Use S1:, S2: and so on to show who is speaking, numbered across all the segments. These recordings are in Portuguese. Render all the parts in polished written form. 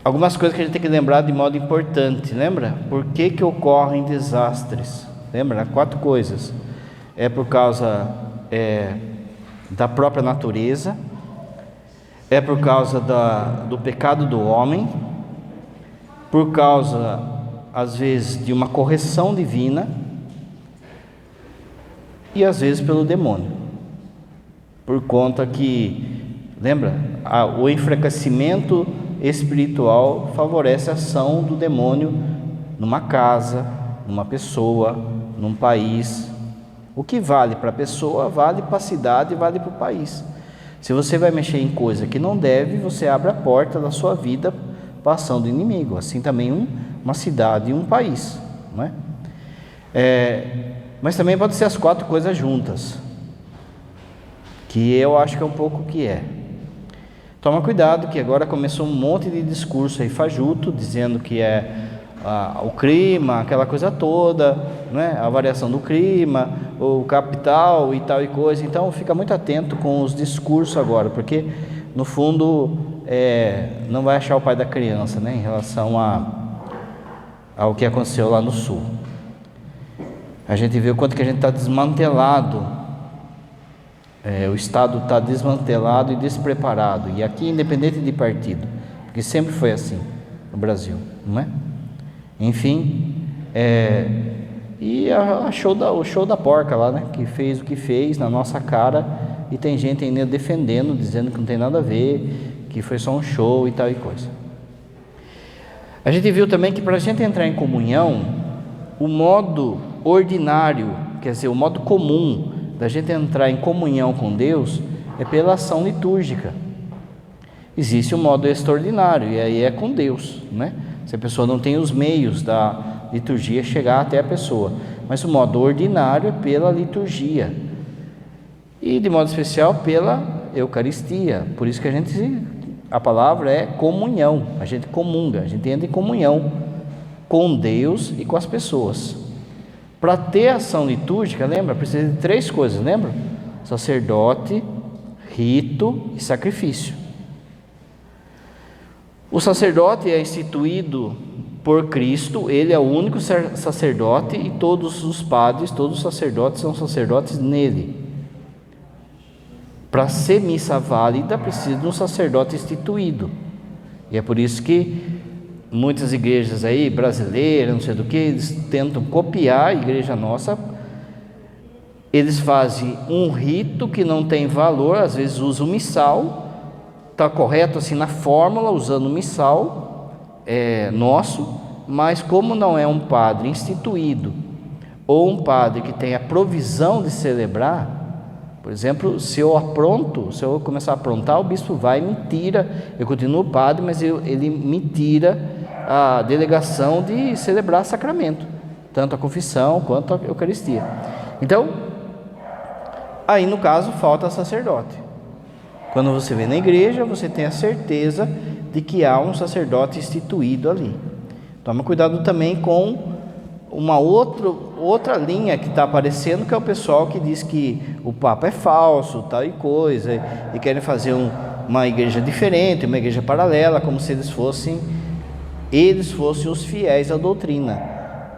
S1: algumas coisas que a gente tem que lembrar de modo importante, lembra? Por que ocorrem desastres? Lembra? 4 coisas. É por causa da própria natureza, é por causa do pecado do homem, por causa, às vezes, de uma correção divina e às vezes pelo demônio, por conta que, lembra, o enfraquecimento espiritual favorece a ação do demônio numa casa, numa pessoa, num país. O que vale para a pessoa, vale para a cidade, vale para o país. Se você vai mexer em coisa que não deve, você abre a porta da sua vida para a ação do inimigo. Assim também uma cidade e um país, não é? Mas também pode ser as 4 coisas juntas, que eu acho que é um pouco o que é. Toma cuidado, que agora começou um monte de discurso aí fajuto, dizendo que é o clima, aquela coisa toda, né? A variação do clima, o capital e tal e coisa. Então fica muito atento com os discursos agora, porque no fundo não vai achar o pai da criança, né? Em relação ao que aconteceu lá no sul. A gente vê o quanto que a gente está desmantelado, o Estado está desmantelado e despreparado, e aqui independente de partido, porque sempre foi assim no Brasil, não é? Enfim, e o show da porca lá, né? Que fez o que fez na nossa cara, e tem gente ainda defendendo, dizendo que não tem nada a ver, que foi só um show e tal e coisa. A gente viu também que para a gente entrar em comunhão, o modo ordinário, quer dizer, o modo comum da gente entrar em comunhão com Deus é pela ação litúrgica. Existe um modo extraordinário, e aí é com Deus, né? Se a pessoa não tem os meios da liturgia chegar até a pessoa, mas o modo ordinário é pela liturgia, e de modo especial pela Eucaristia. Por isso que a palavra é comunhão, a gente comunga, a gente entra em comunhão com Deus e com as pessoas. Para ter ação litúrgica, lembra? Precisa de 3 coisas, lembra? Sacerdote, rito e sacrifício. O sacerdote é instituído por Cristo, ele é o único sacerdote, e todos os padres, todos os sacerdotes são sacerdotes nele. Para ser missa válida, precisa de um sacerdote instituído, e é por isso que muitas igrejas aí, brasileiras, não sei do que, eles tentam copiar a igreja nossa. Eles fazem um rito que não tem valor, às vezes usam o missal, está correto assim na fórmula, usando o missal nosso, mas como não é um padre instituído, ou um padre que tem a provisão de celebrar, por exemplo, se eu começar a aprontar, o bispo vai e me tira, eu continuo padre, mas ele me tira a delegação de celebrar sacramento, tanto a confissão quanto a Eucaristia. Então, aí no caso falta sacerdote. Quando você vem na igreja, você tem a certeza de que há um sacerdote instituído ali. Toma cuidado também com uma outra linha que está aparecendo, que é o pessoal que diz que o Papa é falso, tal e coisa, e querem fazer uma igreja diferente, uma igreja paralela, como se eles fossem os fiéis à doutrina.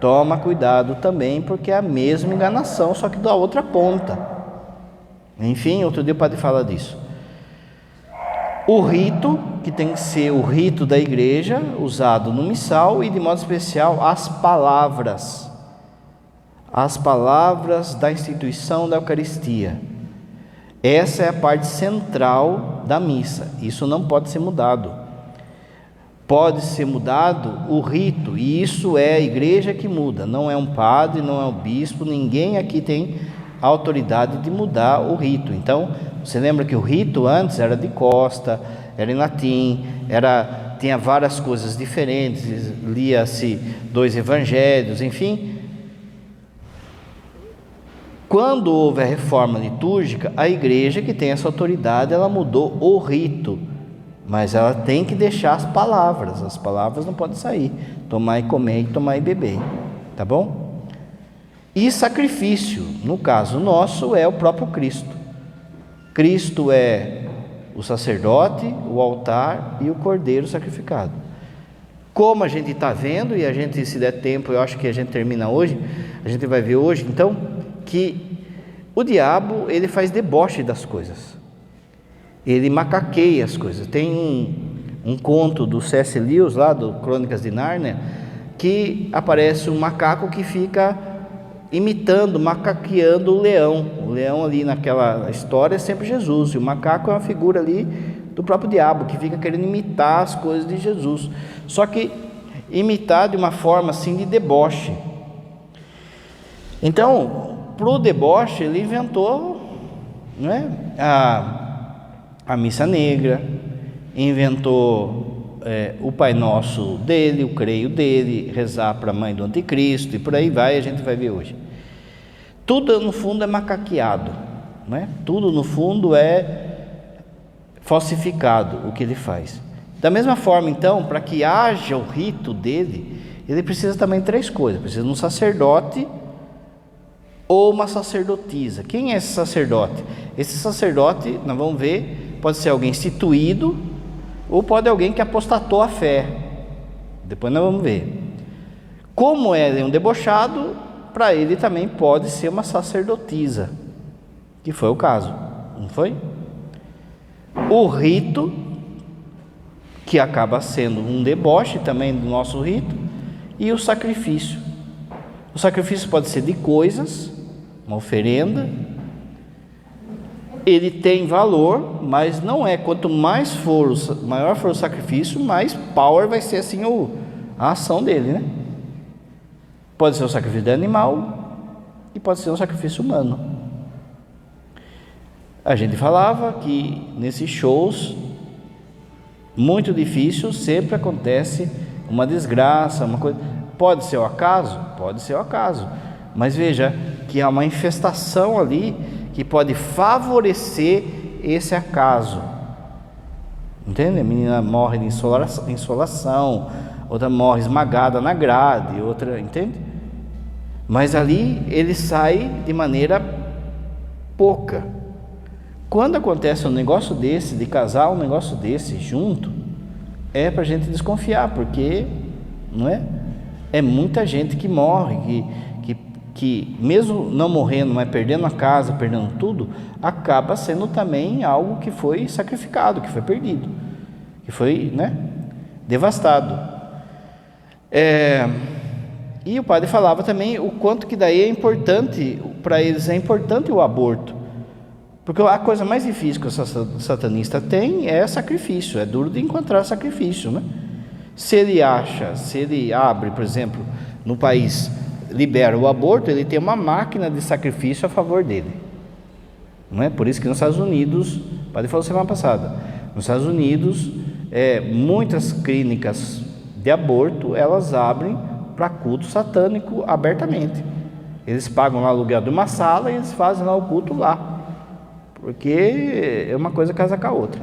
S1: Toma cuidado também, porque é a mesma enganação, só que da outra ponta. Enfim, outro dia o padre fala disso. O rito, que tem que ser o rito da igreja, usado no missal, e de modo especial as palavras da instituição da Eucaristia. Essa é a parte central da missa, isso não pode ser mudado. Pode ser mudado o rito, e isso é a igreja que muda, não é um padre, não é um bispo, ninguém aqui tem autoridade de mudar o rito. Então, você lembra que o rito antes era de costa, era em latim, tinha várias coisas diferentes, lia-se 2 evangelhos, enfim. Quando houve a reforma litúrgica, a igreja que tem essa autoridade, ela mudou o rito, mas ela tem que deixar as palavras não podem sair, tomar e comer e tomar e beber, tá bom? E sacrifício, no caso nosso, é o próprio Cristo. Cristo é o sacerdote, o altar e o cordeiro sacrificado. Como a gente está vendo, e a gente, se der tempo, eu acho que a gente termina hoje, a gente vai ver hoje, então, que o diabo, ele faz deboche das coisas, ele macaqueia as coisas. Tem um conto do C.S. Lewis, lá do Crônicas de Nárnia, que aparece um macaco que fica imitando, macaqueando o leão. O leão ali naquela história é sempre Jesus, e o macaco é uma figura ali do próprio diabo, que fica querendo imitar as coisas de Jesus, só que imitar de uma forma assim de deboche. Então, para o deboche, ele inventou, né, a missa negra, inventou o Pai Nosso dele, o creio dele, rezar para a mãe do anticristo, e por aí vai, a gente vai ver hoje. Tudo no fundo é macaqueado, né? Tudo no fundo é falsificado o que ele faz. Da mesma forma, então, para que haja o rito dele, ele precisa também de 3 coisas: precisa de um sacerdote ou uma sacerdotisa. Quem é esse sacerdote? Esse sacerdote, nós vamos ver, pode ser alguém instituído ou pode ser alguém que apostatou a fé. Depois nós vamos ver. Como ele é um debochado, para ele também pode ser uma sacerdotisa, que foi o caso, não foi? O rito, que acaba sendo um deboche também do nosso rito, e o sacrifício. O sacrifício pode ser de coisas, uma oferenda. Ele tem valor, mas não é, quanto maior for o sacrifício, mais power vai ser assim a ação dele, né? Pode ser um sacrifício de animal e pode ser um sacrifício humano. A gente falava que nesses shows muito difícil sempre acontece uma desgraça, uma coisa. Pode ser o acaso? Pode ser o acaso, mas veja que há uma infestação ali que pode favorecer esse acaso. Entende? A menina morre de insolação, outra morre esmagada na grade, outra, entende? Mas ali ele sai de maneira pouca. Quando acontece um negócio desse, de casar um negócio desse junto, é para a gente desconfiar, porque não é muita gente que morre, que mesmo não morrendo, mas perdendo a casa, perdendo tudo, acaba sendo também algo que foi sacrificado, que foi perdido, que foi, né, devastado. E o padre falava também o quanto que daí é importante, para eles é importante o aborto, porque a coisa mais difícil que o satanista tem é sacrifício, é duro de encontrar sacrifício, né? Se ele abre, por exemplo, no país, libera o aborto, ele tem uma máquina de sacrifício a favor dele, não é? Por isso que nos Estados Unidos, o padre falou semana passada, nos Estados Unidos, muitas clínicas de aborto, elas abrem para culto satânico abertamente. Eles pagam lá o aluguel de uma sala e eles fazem lá o culto lá, porque é uma coisa casa com a outra.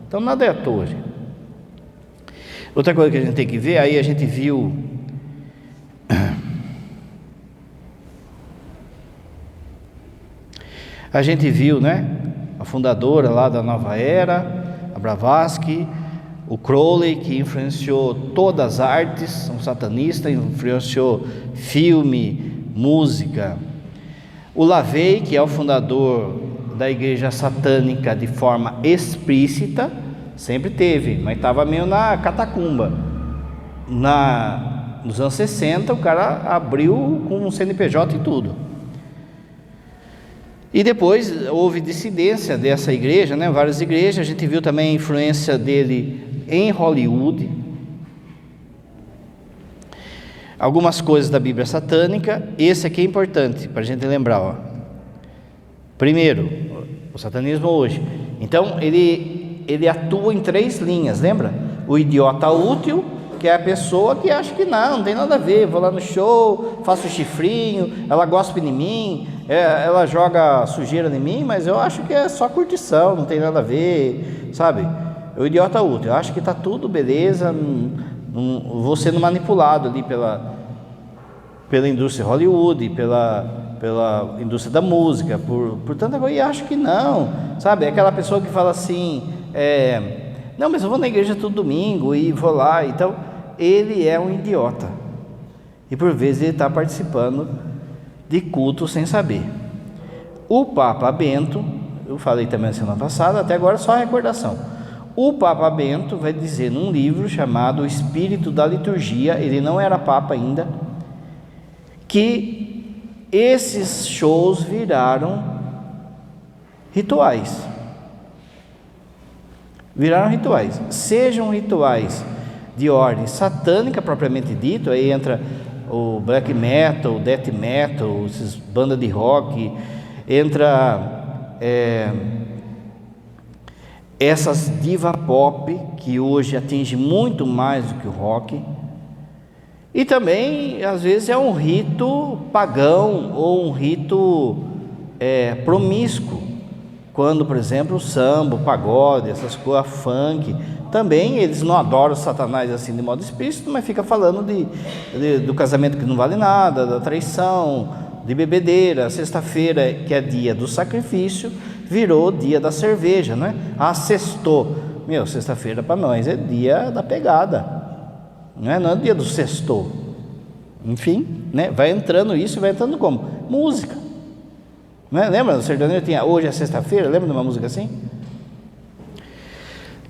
S1: Então nada é à toa, gente. Outra coisa que a gente tem que ver, aí a gente viu né, a fundadora lá da Nova Era, a Blavatsky, o Crowley, que influenciou todas as artes, um satanista, influenciou filme, música. O LaVey, que é o fundador da igreja satânica de forma explícita, sempre teve, mas estava meio na catacumba. Nos anos 60 o cara abriu com um CNPJ e tudo. E depois houve dissidência dessa igreja, né? Várias igrejas. A gente viu também a influência dele em Hollywood. Algumas coisas da Bíblia satânica. Esse aqui é importante para a gente lembrar, ó. Primeiro, o satanismo hoje. Então ele atua em 3 linhas, lembra? O idiota útil, que é a pessoa que acha que não tem nada a ver, vou lá no show, faço chifrinho, ela gosta de mim, ela joga sujeira em mim, mas eu acho que é só curtição, não tem nada a ver, sabe? O idiota útil, eu acho que está tudo beleza, vou sendo manipulado ali pela indústria Hollywood, pela indústria da música, por tanta coisa, e acho que não, sabe? É aquela pessoa que fala assim, não, mas eu vou na igreja todo domingo e vou lá, então ele é um idiota. E por vezes ele está participando de culto sem saber. O Papa Bento, eu falei também na semana passada, até agora só a recordação. O Papa Bento vai dizer num livro chamado O Espírito da Liturgia, ele não era Papa ainda, que esses shows viraram rituais. Viraram rituais. Sejam rituais de ordem satânica propriamente dito, aí entra o black metal, o death metal, essas bandas de rock, entra essas diva pop que hoje atinge muito mais do que o rock, e também às vezes é um rito pagão ou um rito promíscuo, quando, por exemplo, o samba, o pagode, essas coisas, funk, também eles não adoram Satanás assim de modo explícito, mas fica falando do casamento que não vale nada, da traição, de bebedeira. Sexta-feira, que é dia do sacrifício, virou dia da cerveja, não é? Sextou. Sexta-feira para nós é dia da pegada, não é dia do sextou. Enfim, né? Vai entrando isso, vai entrando como? Música. Não é? Lembra? O sertanejo tinha hoje é sexta-feira, lembra de uma música assim?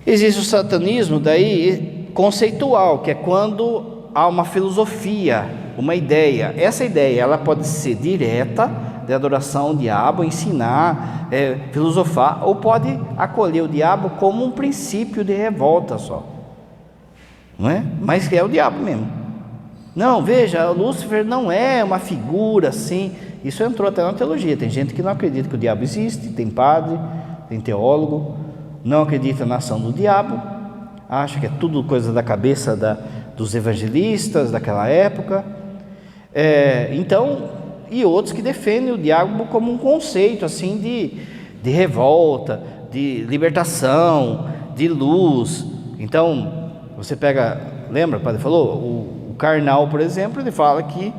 S1: Existe o satanismo daí conceitual, que é quando há uma filosofia, uma ideia. Essa ideia ela pode ser direta, de adoração ao diabo, ensinar, filosofar, ou pode acolher o diabo como um princípio de revolta só, não é? Mas é o diabo mesmo. Não, veja, Lúcifer não é uma figura assim. Isso entrou até na teologia. Tem gente que não acredita que o diabo existe, tem padre, tem teólogo, não acredita na ação do diabo, acha que é tudo coisa da cabeça dos evangelistas daquela época. Então, e outros que defendem o diabo como um conceito assim de revolta, de libertação, de luz. Então, você pega, lembra, o padre falou, o Karnal, por exemplo, ele fala que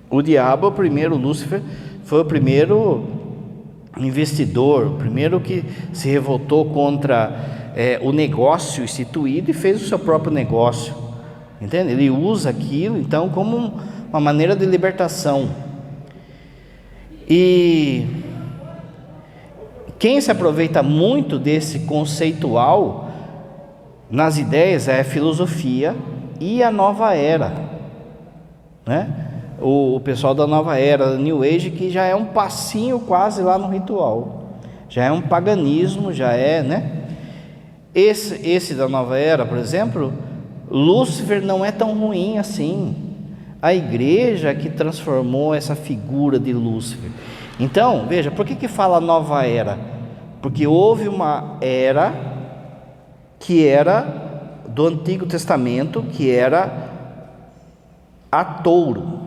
S1: o diabo, o primeiro, Lúcifer, foi o primeiro investidor, o primeiro que se revoltou contra o negócio instituído e fez o seu próprio negócio, entende? Ele usa aquilo, então, como uma maneira de libertação. E quem se aproveita muito desse conceitual nas ideias é a filosofia e a nova era, né? O pessoal da nova era, da New Age, que já é um passinho quase lá no ritual, já é um paganismo, já é, né? Esse da nova era, por exemplo, Lúcifer não é tão ruim assim. A igreja que transformou essa figura de Lúcifer. Então, veja, por que fala nova era? Porque houve uma era que era do Antigo Testamento, que era a touro.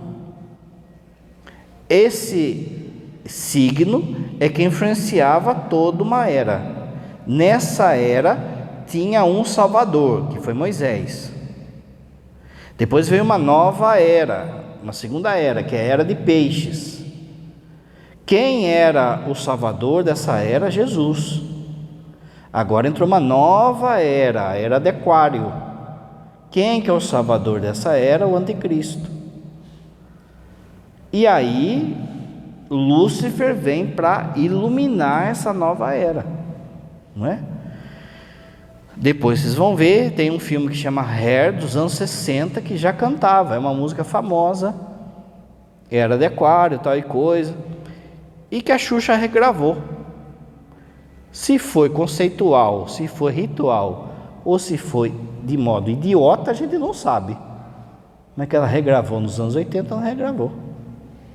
S1: Esse signo é que influenciava toda uma era. Nessa era tinha um Salvador, que foi Moisés. Depois veio uma nova era, uma segunda era, que é a era de peixes. Quem era o Salvador dessa era? Jesus. Agora entrou uma nova era, a era de Aquário. Quem que é o Salvador dessa era? O Anticristo. E aí, Lúcifer vem para iluminar essa nova era, não é? Depois vocês vão ver, tem um filme que chama Hair, dos anos 60, que já cantava, é uma música famosa, era de Aquário, tal e coisa, e que a Xuxa regravou. Se foi conceitual, se foi ritual, ou se foi de modo idiota, a gente não sabe. Mas que ela regravou nos anos 80, ela regravou,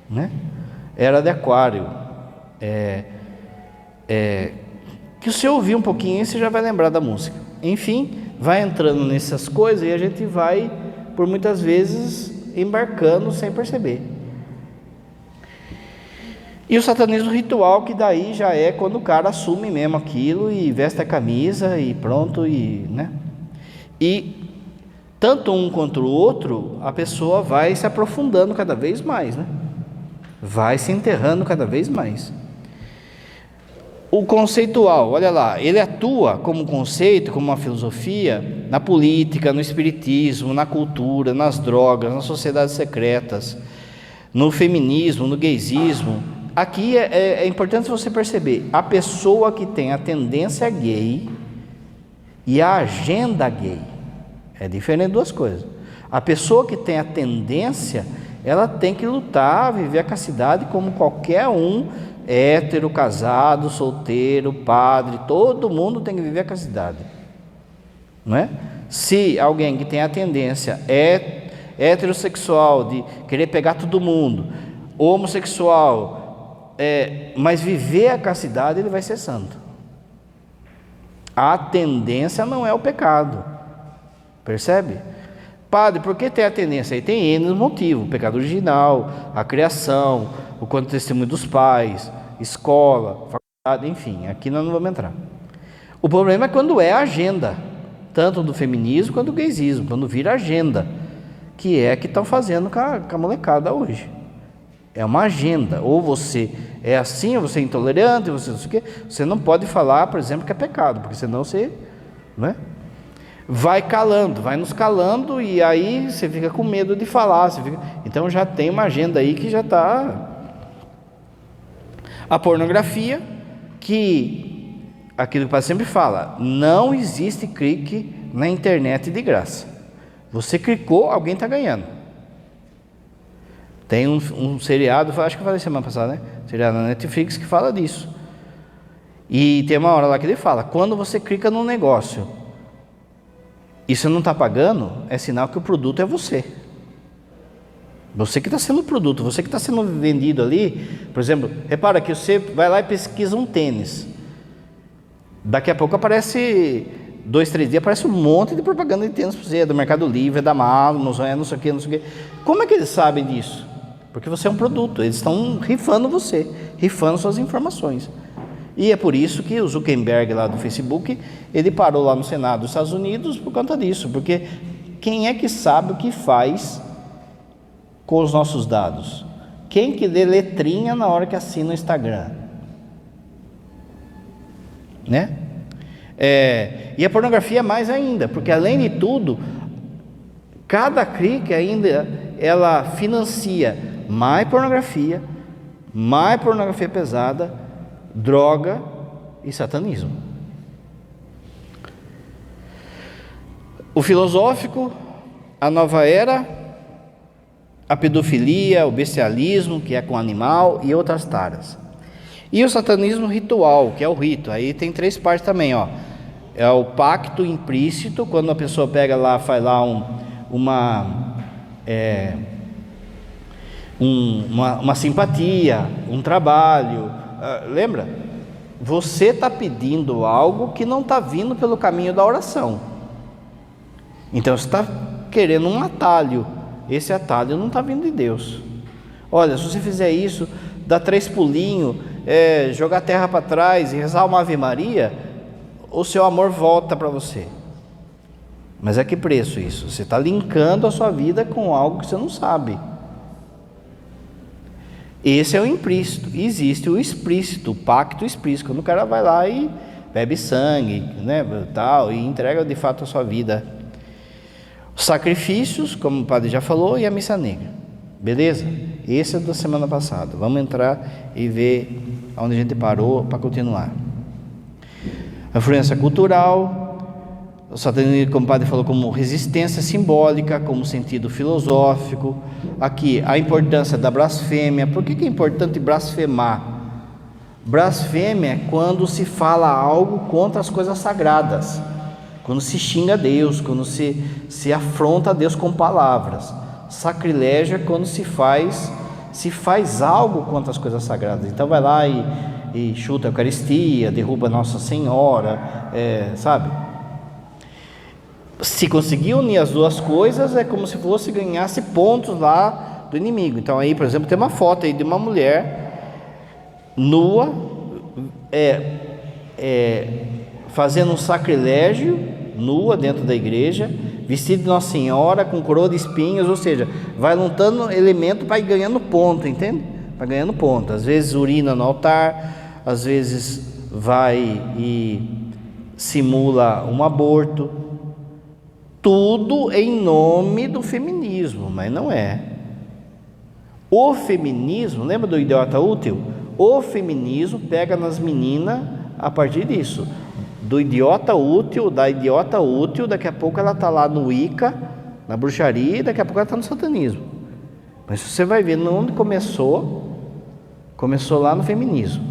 S1: né? Era de Aquário, que se eu ouvir um pouquinho, você já vai lembrar da música. Enfim, vai entrando nessas coisas e a gente vai, por muitas vezes, embarcando sem perceber. E o satanismo ritual, que daí já é quando o cara assume mesmo aquilo e veste a camisa e pronto, né? E tanto um quanto o outro, a pessoa vai se aprofundando cada vez mais, né? Vai se enterrando cada vez mais. O conceitual, olha lá, ele atua como conceito, como uma filosofia, na política, no espiritismo, na cultura, nas drogas, nas sociedades secretas, no feminismo, no gaysismo. Aqui é importante você perceber, a pessoa que tem a tendência gay e a agenda gay, é diferente duas coisas. A pessoa que tem a tendência, ela tem que lutar, viver a castidade como qualquer um, hétero, casado, solteiro, padre, todo mundo tem que viver a castidade, não é? Se alguém que tem a tendência heterossexual, de querer pegar todo mundo, homossexual, mas viver a castidade, ele vai ser santo. A tendência não é o pecado, percebe? Padre, por que tem a tendência? Aí tem N motivos: o pecado original, a criação, o quanto testemunho dos pais, escola, faculdade, enfim, aqui nós não vamos entrar. O problema é quando é a agenda, tanto do feminismo quanto do gaysismo, quando vira agenda, que estão fazendo com a molecada hoje. É uma agenda, ou você é assim, ou você é intolerante, você não sei o quê. Você não pode falar, por exemplo, que é pecado, porque senão você, não é? Vai calando, vai nos calando, e aí você fica com medo de falar. Então já tem uma agenda aí que já está. A pornografia, que aquilo que o Padre sempre fala, não existe clique na internet de graça. Você clicou, alguém está ganhando. Tem um seriado, acho que eu falei semana passada, né? Seriado na Netflix que fala disso. E tem uma hora lá que ele fala, quando você clica num negócio e você não está pagando, é sinal que o produto é você. Você que está sendo o produto, você que está sendo vendido ali. Por exemplo, repara que você vai lá e pesquisa um tênis. Daqui a pouco aparece, 2, 3 dias, aparece um monte de propaganda de tênis para você, do Mercado Livre, da Malus, não sei o que, não sei o que. Como é que eles sabem disso? Porque você é um produto, eles estão rifando você, rifando suas informações. E é por isso que o Zuckerberg lá do Facebook, ele parou lá no Senado dos Estados Unidos por conta disso, porque quem é que sabe o que faz com os nossos dados? Quem que lê letrinha na hora que assina o Instagram? Né? E a pornografia mais ainda, porque além de tudo, cada clique ainda, ela financia mais pornografia pesada, droga e satanismo. O filosófico, a nova era, a pedofilia, o bestialismo, que é com animal, e outras taras. E o satanismo ritual, que é o rito. Aí tem 3 partes também, ó. É o pacto implícito, quando a pessoa pega lá, faz lá uma simpatia, um trabalho. Lembra? Você está pedindo algo que não está vindo pelo caminho da oração. Então você está querendo um atalho. Esse atalho não está vindo de Deus. Olha, se você fizer isso, dar 3 pulinhos, jogar a terra para trás e rezar uma Ave Maria, o seu amor volta para você. Mas a que preço isso? Você está linkando a sua vida com algo que você não sabe. Esse é o implícito. Existe o explícito, o pacto explícito, quando o cara vai lá e bebe sangue, né, tal, e entrega de fato a sua vida. Os sacrifícios, como o padre já falou, e a missa negra. Beleza? Esse é da semana passada. Vamos entrar e ver onde a gente parou para continuar. A influência cultural, o satanismo, como o padre falou, como resistência simbólica, como sentido filosófico. Aqui, a importância da blasfêmia. Por que é importante blasfemar? Blasfêmia é quando se fala algo contra as coisas sagradas, quando se xinga a Deus, quando se afronta a Deus com palavras. Sacrilégio é quando se faz algo contra as coisas sagradas. Então vai lá e chuta a Eucaristia, derruba Nossa Senhora, sabe? Se conseguir unir as duas coisas, é como se fosse ganhasse pontos lá do inimigo. Então aí, por exemplo, tem uma foto aí de uma mulher nua, fazendo um sacrilégio, nua dentro da igreja, vestida de Nossa Senhora, com coroa de espinhos, ou seja, vai juntando elemento para ir ganhando ponto, entende? Vai ganhando ponto. Às vezes urina no altar, às vezes vai e simula um aborto, tudo em nome do feminismo, mas não é. O feminismo, lembra do idiota útil? O feminismo pega nas meninas a partir disso, do idiota útil, da idiota útil, daqui a pouco ela está lá no Wicca, na bruxaria, e daqui a pouco ela está no satanismo. Mas você vai ver onde começou lá no feminismo.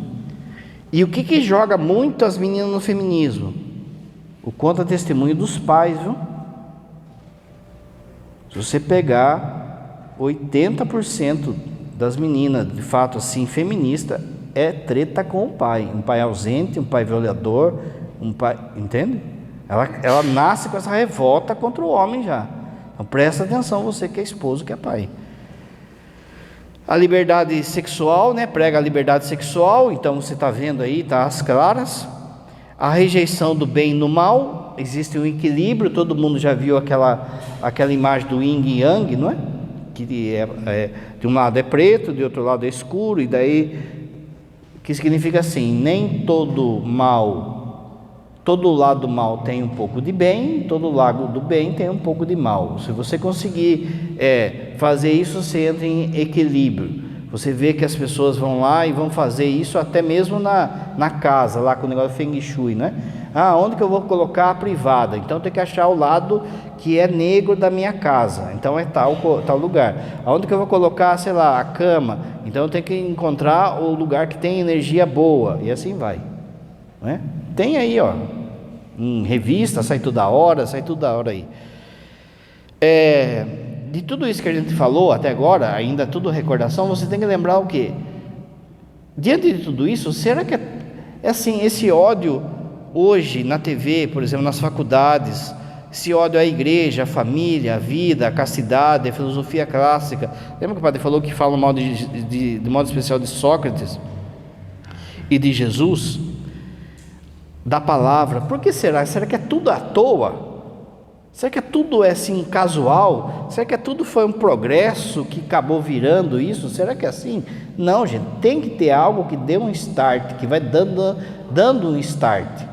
S1: E o que joga muito as meninas no feminismo? O contra-testemunho dos pais, viu? Se você pegar 80% das meninas, de fato assim, feminista, é treta com o pai. Um pai ausente, um pai violador, um pai... Entende? Ela nasce com essa revolta contra o homem já. Então presta atenção, você que é esposo, que é pai. A liberdade sexual, né? Prega a liberdade sexual, então você está vendo aí, está às claras. A rejeição do bem no mal, existe um equilíbrio, todo mundo já viu aquela imagem do yin e yang, não é? Que de um lado é preto, de outro lado é escuro, e daí, que significa assim, nem todo lado do mal tem um pouco de bem, todo lado do bem tem um pouco de mal. Se você conseguir fazer isso, você entra em equilíbrio. Você vê que as pessoas vão lá e vão fazer isso até mesmo na casa, lá com o negócio de Feng Shui, né? Onde que eu vou colocar a privada? Então tem que achar o lado que é negro da minha casa, então é tal lugar. Aonde que eu vou colocar, sei lá, a cama? Então eu tenho que encontrar o lugar que tem energia boa, e assim vai, né? Tem aí, ó, em revista, sai toda hora aí. De tudo isso que a gente falou até agora, ainda tudo recordação, você tem que lembrar o quê? Diante de tudo isso, será que é assim, esse ódio hoje na TV, por exemplo, nas faculdades, esse ódio à igreja, à família, à vida, à castidade, à filosofia clássica? Lembra que o padre falou que fala mal de modo especial de Sócrates e de Jesus, da palavra? Por que será? Será que é tudo à toa? Será que tudo é assim casual? Será que tudo foi um progresso que acabou virando isso? Será que é assim? Não, gente, tem que ter algo que dê um start, que vai dando um start.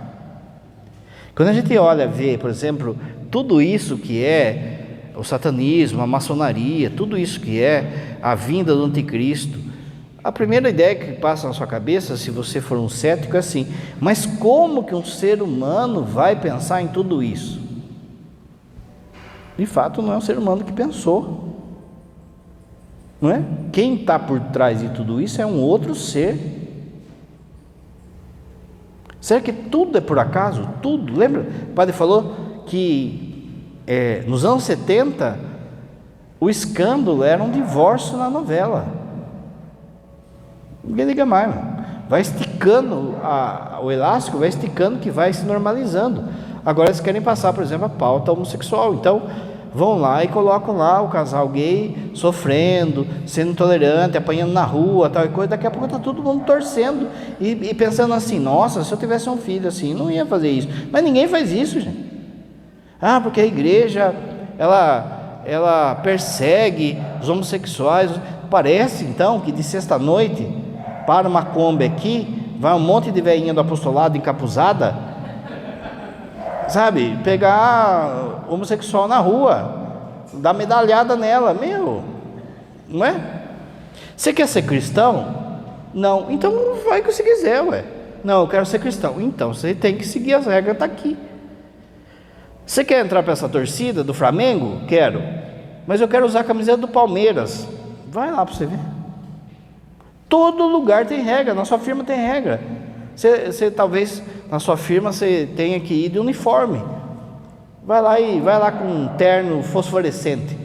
S1: Quando a gente olha, vê, por exemplo, tudo isso que é o satanismo, a maçonaria, tudo isso que é a vinda do anticristo, a primeira ideia que passa na sua cabeça, se você for um cético, é assim: mas como que um ser humano vai pensar em tudo isso? De fato, não é um ser humano que pensou, não é? Quem está por trás de tudo isso é um outro ser. Será que tudo é por acaso? Tudo? Lembra? O padre falou que nos anos 70 o escândalo era um divórcio na novela. Ninguém liga mais, mano. Vai esticando o elástico, vai esticando, que vai se normalizando. Agora eles querem passar, por exemplo, a pauta homossexual. Então vão lá e colocam lá o casal gay sofrendo, sendo intolerante, apanhando na rua, tal e coisa. Daqui a pouco está todo mundo torcendo e pensando assim: nossa, se eu tivesse um filho assim, não ia fazer isso. Mas ninguém faz isso, gente. Porque a igreja ela persegue os homossexuais. Parece então que de sexta-noite para uma Kombi aqui vai um monte de velhinha do apostolado encapuzada, sabe, pegar homossexual na rua, dar medalhada nela. Não é? Você quer ser cristão? Não, então vai o que você quiser, ué. Não, eu quero ser cristão. Então você tem que seguir as regras, está aqui. Você quer entrar para essa torcida do Flamengo? Quero, mas eu quero usar a camiseta do Palmeiras. Vai lá para você ver. Todo lugar tem regra, na sua firma tem regra. Você talvez na sua firma você tenha que ir de uniforme. Vai lá com um terno fosforescente.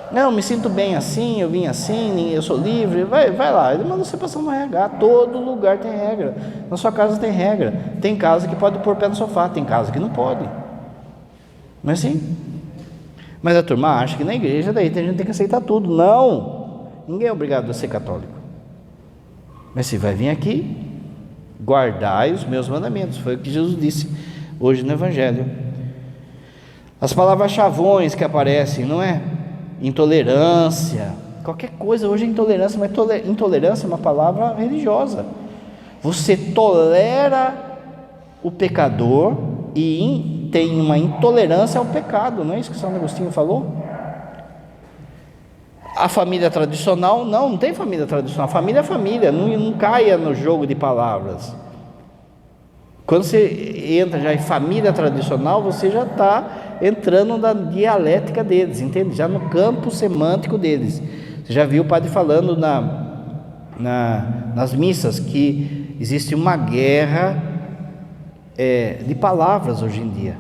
S1: Não, me sinto bem assim, eu vim assim, eu sou livre. Vai lá, ele manda você passar no RH. Todo lugar tem regra. Na sua casa tem regra. Tem casa que pode pôr pé no sofá, tem casa que não pode. Não é assim? Mas a turma acha que na igreja daí a gente tem que aceitar tudo. Não, ninguém é obrigado a ser católico. Mas se vai vir aqui, guardai os meus mandamentos. Foi o que Jesus disse hoje no Evangelho. As palavras chavões que aparecem, não é? Intolerância, qualquer coisa hoje é intolerância, mas intolerância é uma palavra religiosa. você tolera o pecador e tem uma intolerância ao pecado, não é isso que São Agostinho falou? A família tradicional, não tem família tradicional, família é família, não caia no jogo de palavras. Quando você entra já em família tradicional, você já está entrando na dialética deles, entende? Já no campo semântico deles. Você já viu o padre falando nas missas que existe uma guerra de palavras hoje em dia.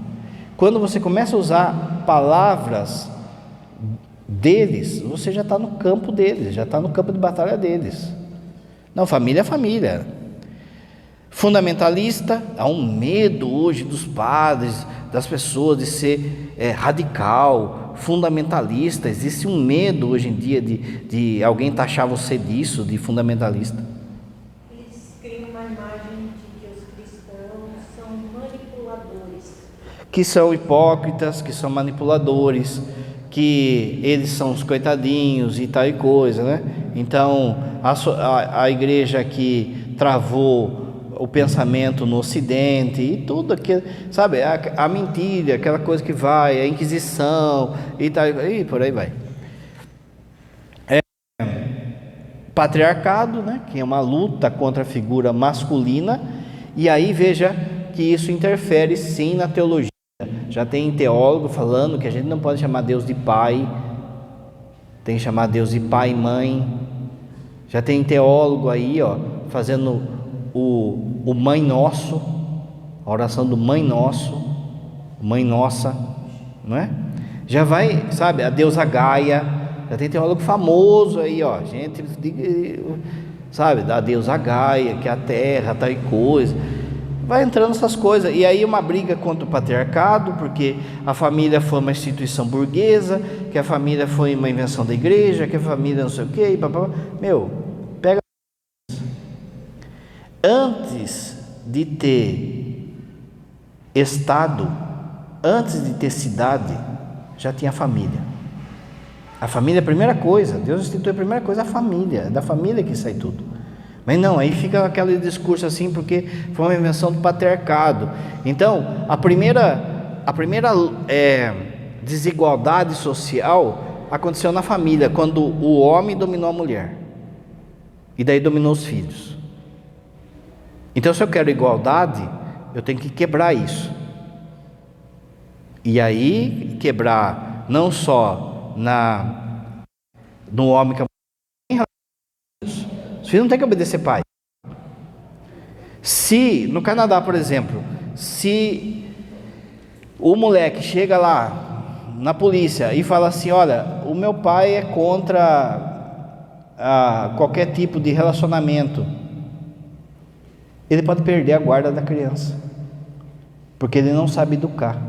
S1: Quando você começa a usar palavras deles, você já está no campo deles, já está no campo de batalha deles. Não, família é família. Fundamentalista, há um medo hoje dos padres, das pessoas de ser radical, fundamentalista. Existe um medo hoje em dia de alguém taxar você disso, de fundamentalista.
S2: Eles criam uma imagem de que os cristãos são manipuladores.
S1: Que são hipócritas, que são manipuladores, que eles são os coitadinhos e tal e coisa, né? Então, a igreja que travou o pensamento no Ocidente e tudo aquilo, sabe, a mentira, aquela coisa que vai, a Inquisição e tal, e por aí vai. Patriarcado, né, que é uma luta contra a figura masculina, e aí veja que isso interfere sim na teologia. Já tem teólogo falando que a gente não pode chamar Deus de pai, tem que chamar Deus de pai e mãe. Já tem teólogo aí, fazendo o Mãe Nosso, a oração do Mãe Nosso, Mãe Nossa, não é? Já vai, sabe, a deusa Gaia, já tem teólogo famoso aí, gente, sabe, da deusa Gaia, que é a terra, tal e coisa, vai entrando essas coisas, e aí uma briga contra o patriarcado, porque a família foi uma instituição burguesa, que a família foi uma invenção da igreja, que a família não sei o que, pega. Antes de ter estado, antes de ter cidade, já tinha família. A família é a primeira coisa, Deus instituiu a primeira coisa, a família, é da família que sai tudo. Mas não, aí fica aquele discurso assim, porque foi uma invenção do patriarcado. Então, a primeira desigualdade social aconteceu na família, quando o homem dominou a mulher, e daí dominou os filhos. Então, se eu quero igualdade, eu tenho que quebrar isso. E aí, quebrar não só no homem que a mulher, os filhos não têm que obedecer pai. Se, no Canadá, por exemplo, se o moleque chega lá na polícia e fala assim, olha, o meu pai é contra qualquer tipo de relacionamento, ele pode perder a guarda da criança, porque ele não sabe educar,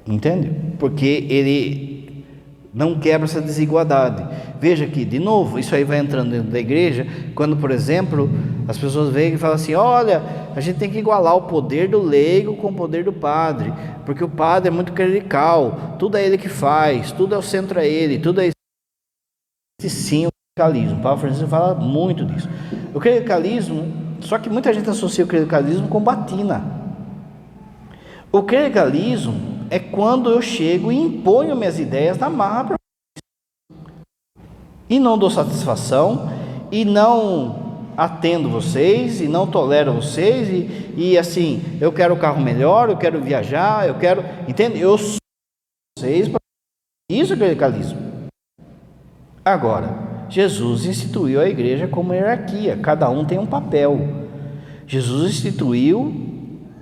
S1: entende? Porque ele não quebra essa desigualdade. Veja que, de novo, isso aí vai entrando dentro da igreja, quando, por exemplo, as pessoas veem e falam assim, olha, a gente tem que igualar o poder do leigo com o poder do padre, porque o padre é muito clerical, tudo é ele que faz, tudo é o centro é ele, tudo é sim o clericalismo. Paulo Francisco fala muito disso. O clericalismo, só que muita gente associa o clericalismo com batina. O clericalismo é quando eu chego e imponho minhas ideias na marra para e não dou satisfação, e não atendo vocês, e não tolero vocês, e assim, eu quero o carro melhor, eu quero viajar, eu quero, entende? Eu sou vocês, isso é clericalismo. Agora, Jesus instituiu a igreja como hierarquia, cada um tem um papel. Jesus instituiu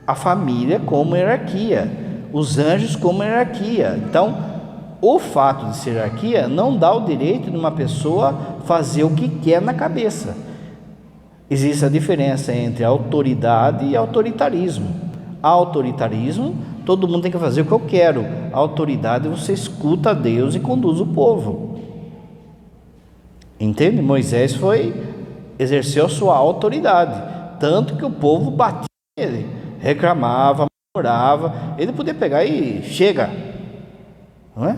S1: a família como hierarquia, os anjos como hierarquia. Então, o fato de ser hierarquia não dá o direito de uma pessoa fazer o que quer na cabeça. Existe a diferença entre autoridade e autoritarismo. Autoritarismo, todo mundo tem que fazer o que eu quero. A autoridade, você escuta a Deus e conduz o povo. Entende? Moisés exerceu sua autoridade, tanto que o povo batia nele, reclamava, murmurava, ele podia pegar e chega, não é?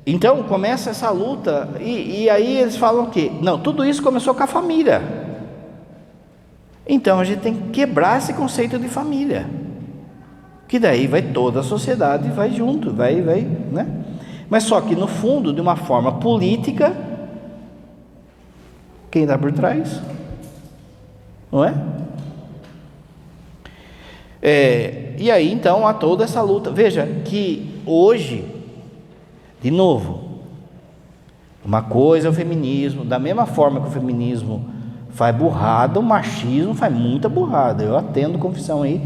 S1: Então começa essa luta, e aí eles falam que não, tudo isso começou com a família. Então a gente tem que quebrar esse conceito de família, que daí vai toda a sociedade, vai junto, vai, né? Mas só que no fundo, de uma forma política, quem está por trás? Não é? E aí então há toda essa luta. Veja que hoje, de novo, uma coisa é o feminismo, da mesma forma que o feminismo faz burrada, o machismo faz muita burrada. Eu atendo confissão aí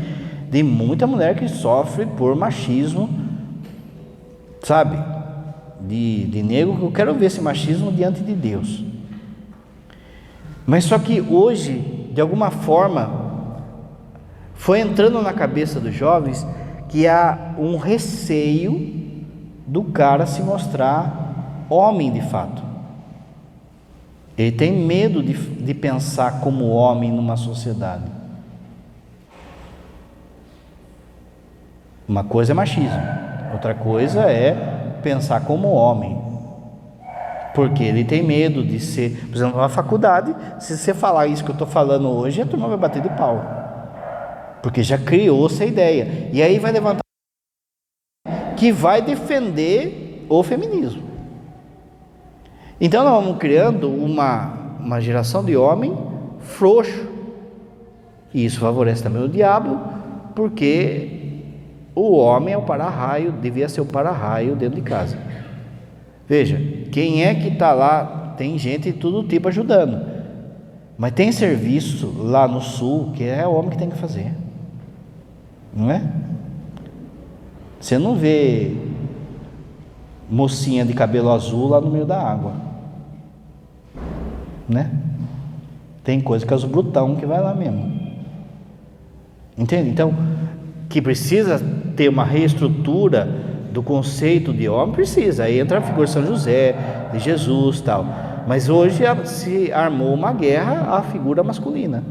S1: de muita mulher que sofre por machismo, sabe? De nego, que eu quero ver esse machismo diante de Deus. Mas só que hoje, de alguma forma, foi entrando na cabeça dos jovens que há um receio do cara se mostrar homem de fato. Ele tem medo de pensar como homem numa sociedade. Uma coisa é machismo, outra coisa é pensar como homem. Porque ele tem medo de ser, por exemplo, na faculdade, se você falar isso que eu estou falando hoje, a turma vai bater de pau. Porque já criou essa ideia. E aí vai levantar que vai defender o feminismo. Então nós vamos criando uma geração de homem frouxo. E isso favorece também o diabo, porque o homem é o para-raio, devia ser o para-raio dentro de casa. Veja, quem é que está lá? Tem gente de todo tipo ajudando. Mas tem serviço lá no sul que é o homem que tem que fazer. Não é? Você não vê mocinha de cabelo azul lá no meio da água, né? Tem coisa que é os brutão que vai lá mesmo. Entende? Então, que precisa ter uma reestrutura do conceito de homem, precisa. Aí entra a figura de São José, de Jesus, tal. Mas hoje se armou uma guerra à figura masculina.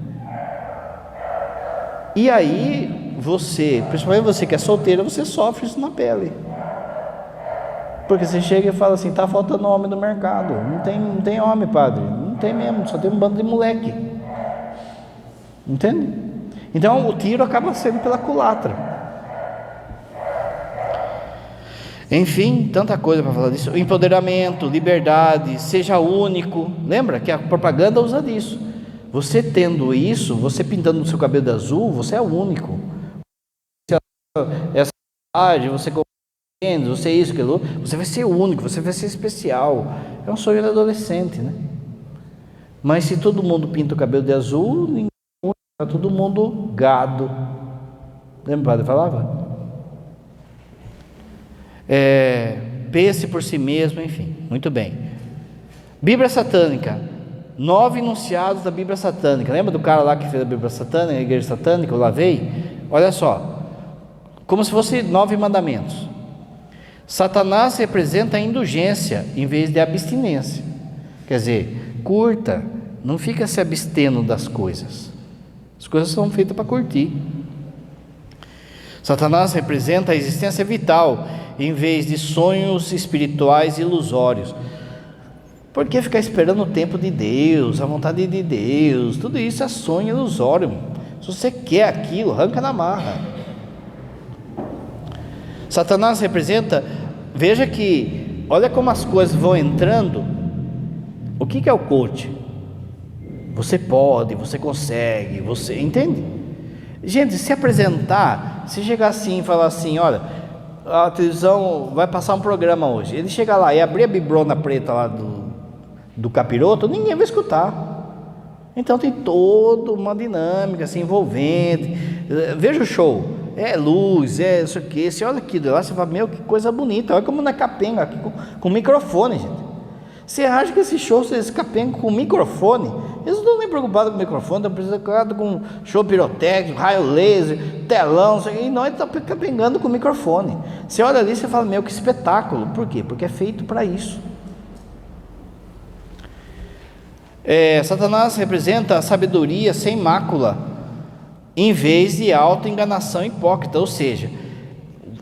S1: E aí você, principalmente você que é solteira, você sofre isso na pele. Porque você chega e fala assim, tá faltando homem no mercado. Não tem homem, padre. Não tem mesmo, só tem um bando de moleque. Entende? Então o tiro acaba sendo pela culatra. Enfim, tanta coisa para falar disso. Empoderamento, liberdade, seja único. Lembra que a propaganda usa disso. Você tendo isso, você pintando o seu cabelo de azul, você é o único. Essa idade, você compreende, você isso, aquilo, você vai ser único, você vai ser especial. É um sonho do adolescente, né? Mas se todo mundo pinta o cabelo de azul, ninguém, tá todo mundo gado. Lembra o padre falava? Pense por si mesmo, enfim, muito bem. Bíblia satânica, 9 enunciados da Bíblia satânica. Lembra do cara lá que fez a Bíblia satânica, a igreja satânica, eu lavei? Olha só, como se fosse 9 mandamentos. Satanás representa a indulgência em vez de abstinência. Quer dizer, curta, não fica se abstendo das coisas. As coisas são feitas para curtir. Satanás representa a existência vital em vez de sonhos espirituais ilusórios. Por que ficar esperando o tempo de Deus, a vontade de Deus? Tudo isso é sonho ilusório. Se você quer aquilo, arranca na marra. Satanás representa, veja que, olha como as coisas vão entrando. O que é o coach? Você pode, você consegue, você entende? Gente, se apresentar, se chegar assim e falar assim, olha, a televisão vai passar um programa hoje, ele chega lá e abrir a bibrona preta lá do capiroto, ninguém vai escutar. Então tem toda uma dinâmica assim, envolvente. Veja o show, é luz, é isso aqui, você olha aqui de lá, você fala, meu, que coisa bonita, olha como não é capenga aqui com microfone, gente. Você acha que esse show, esse capenga com microfone, eles não estão nem preocupados com o microfone, estão preocupados com show pirotécnico, raio laser, telão, e nós estamos capengando com o microfone. Você olha ali e você fala, meu, que espetáculo. Por quê? Porque é feito para isso. Satanás representa a sabedoria sem mácula, em vez de autoenganação hipócrita, ou seja,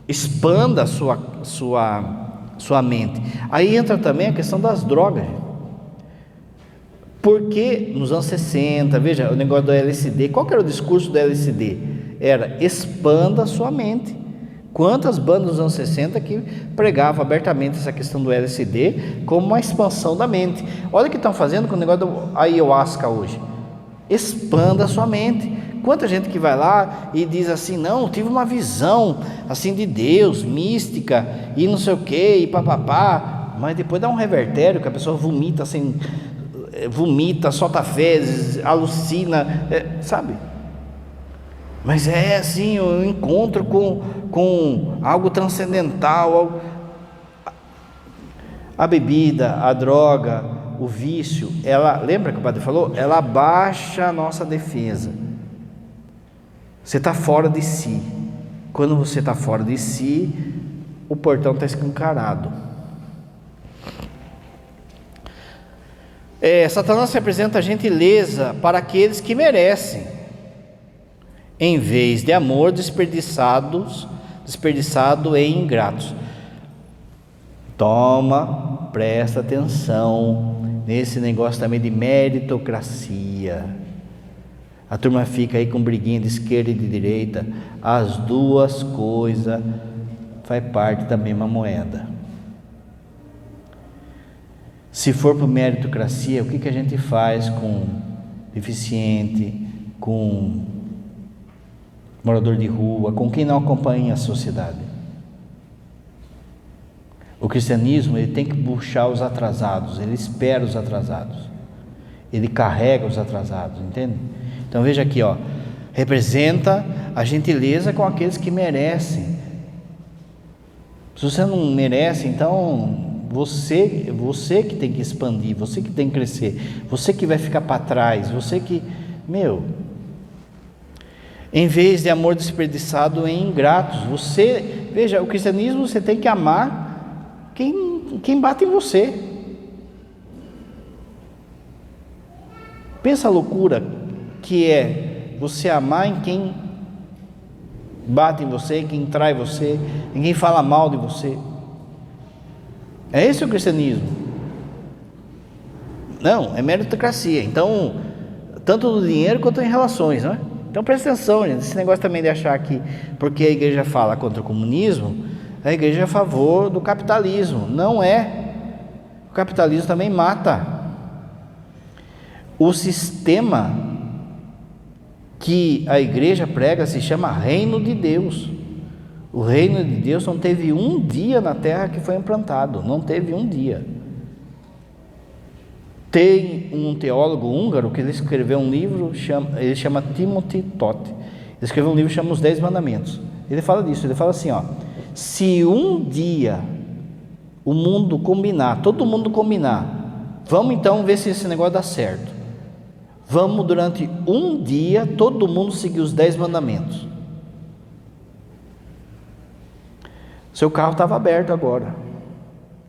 S1: expanda a sua mente. Aí entra também a questão das drogas. Porque nos anos 60, veja o negócio do LSD, qual que era o discurso do LSD? Era: expanda a sua mente. Quantas bandas nos anos 60 que pregavam abertamente essa questão do LSD como uma expansão da mente? Olha o que estão fazendo com o negócio da ayahuasca hoje. Expanda a sua mente. Quanta gente que vai lá e diz assim: não, tive uma visão assim de Deus, mística, e não sei o que, e papapá, mas depois dá um revertério que a pessoa vomita assim, solta fezes, alucina, sabe? Mas é assim, um encontro com algo transcendental. A bebida, a droga, o vício, ela, lembra que o padre falou? Ela abaixa a nossa defesa. Você está fora de si. Quando você está fora de si, o portão está escancarado. Satanás representa a gentileza para aqueles que merecem, em vez de amor desperdiçado em ingratos. Presta atenção nesse negócio também de meritocracia. A turma fica aí com briguinha de esquerda e de direita. As duas coisas faz parte da mesma moeda. Se for para meritocracia, o que a gente faz com deficiente, com morador de rua, com quem não acompanha a sociedade? O cristianismo, ele tem que puxar os atrasados, ele espera os atrasados, ele carrega os atrasados, entende? Então veja aqui, representa a gentileza com aqueles que merecem. Se você não merece, então você que tem que expandir, você que tem que crescer, você que vai ficar para trás, você que, em vez de amor desperdiçado em ingratos. Veja, o cristianismo, você tem que amar quem bate em você. Pensa a loucura que é você amar em quem bate em você, em quem trai você, em quem fala mal de você. É esse o cristianismo? Não, é meritocracia. Então, tanto no dinheiro quanto em relações, não é? Então presta atenção, gente. Esse negócio também de achar que porque a igreja fala contra o comunismo, a igreja é a favor do capitalismo. Não é. O capitalismo também mata. O sistema que a igreja prega se chama Reino de Deus. O Reino de Deus não teve um dia na terra que foi implantado. Não teve um dia. Tem um teólogo húngaro que ele escreveu um livro, ele chama Timothy Toth. Ele escreveu um livro que chama Os 10 Mandamentos. Ele fala disso, ele fala assim, se um dia o mundo combinar, todo mundo combinar, vamos então ver se esse negócio dá certo. Vamos durante um dia todo mundo seguir os 10 mandamentos. Seu carro estava aberto agora,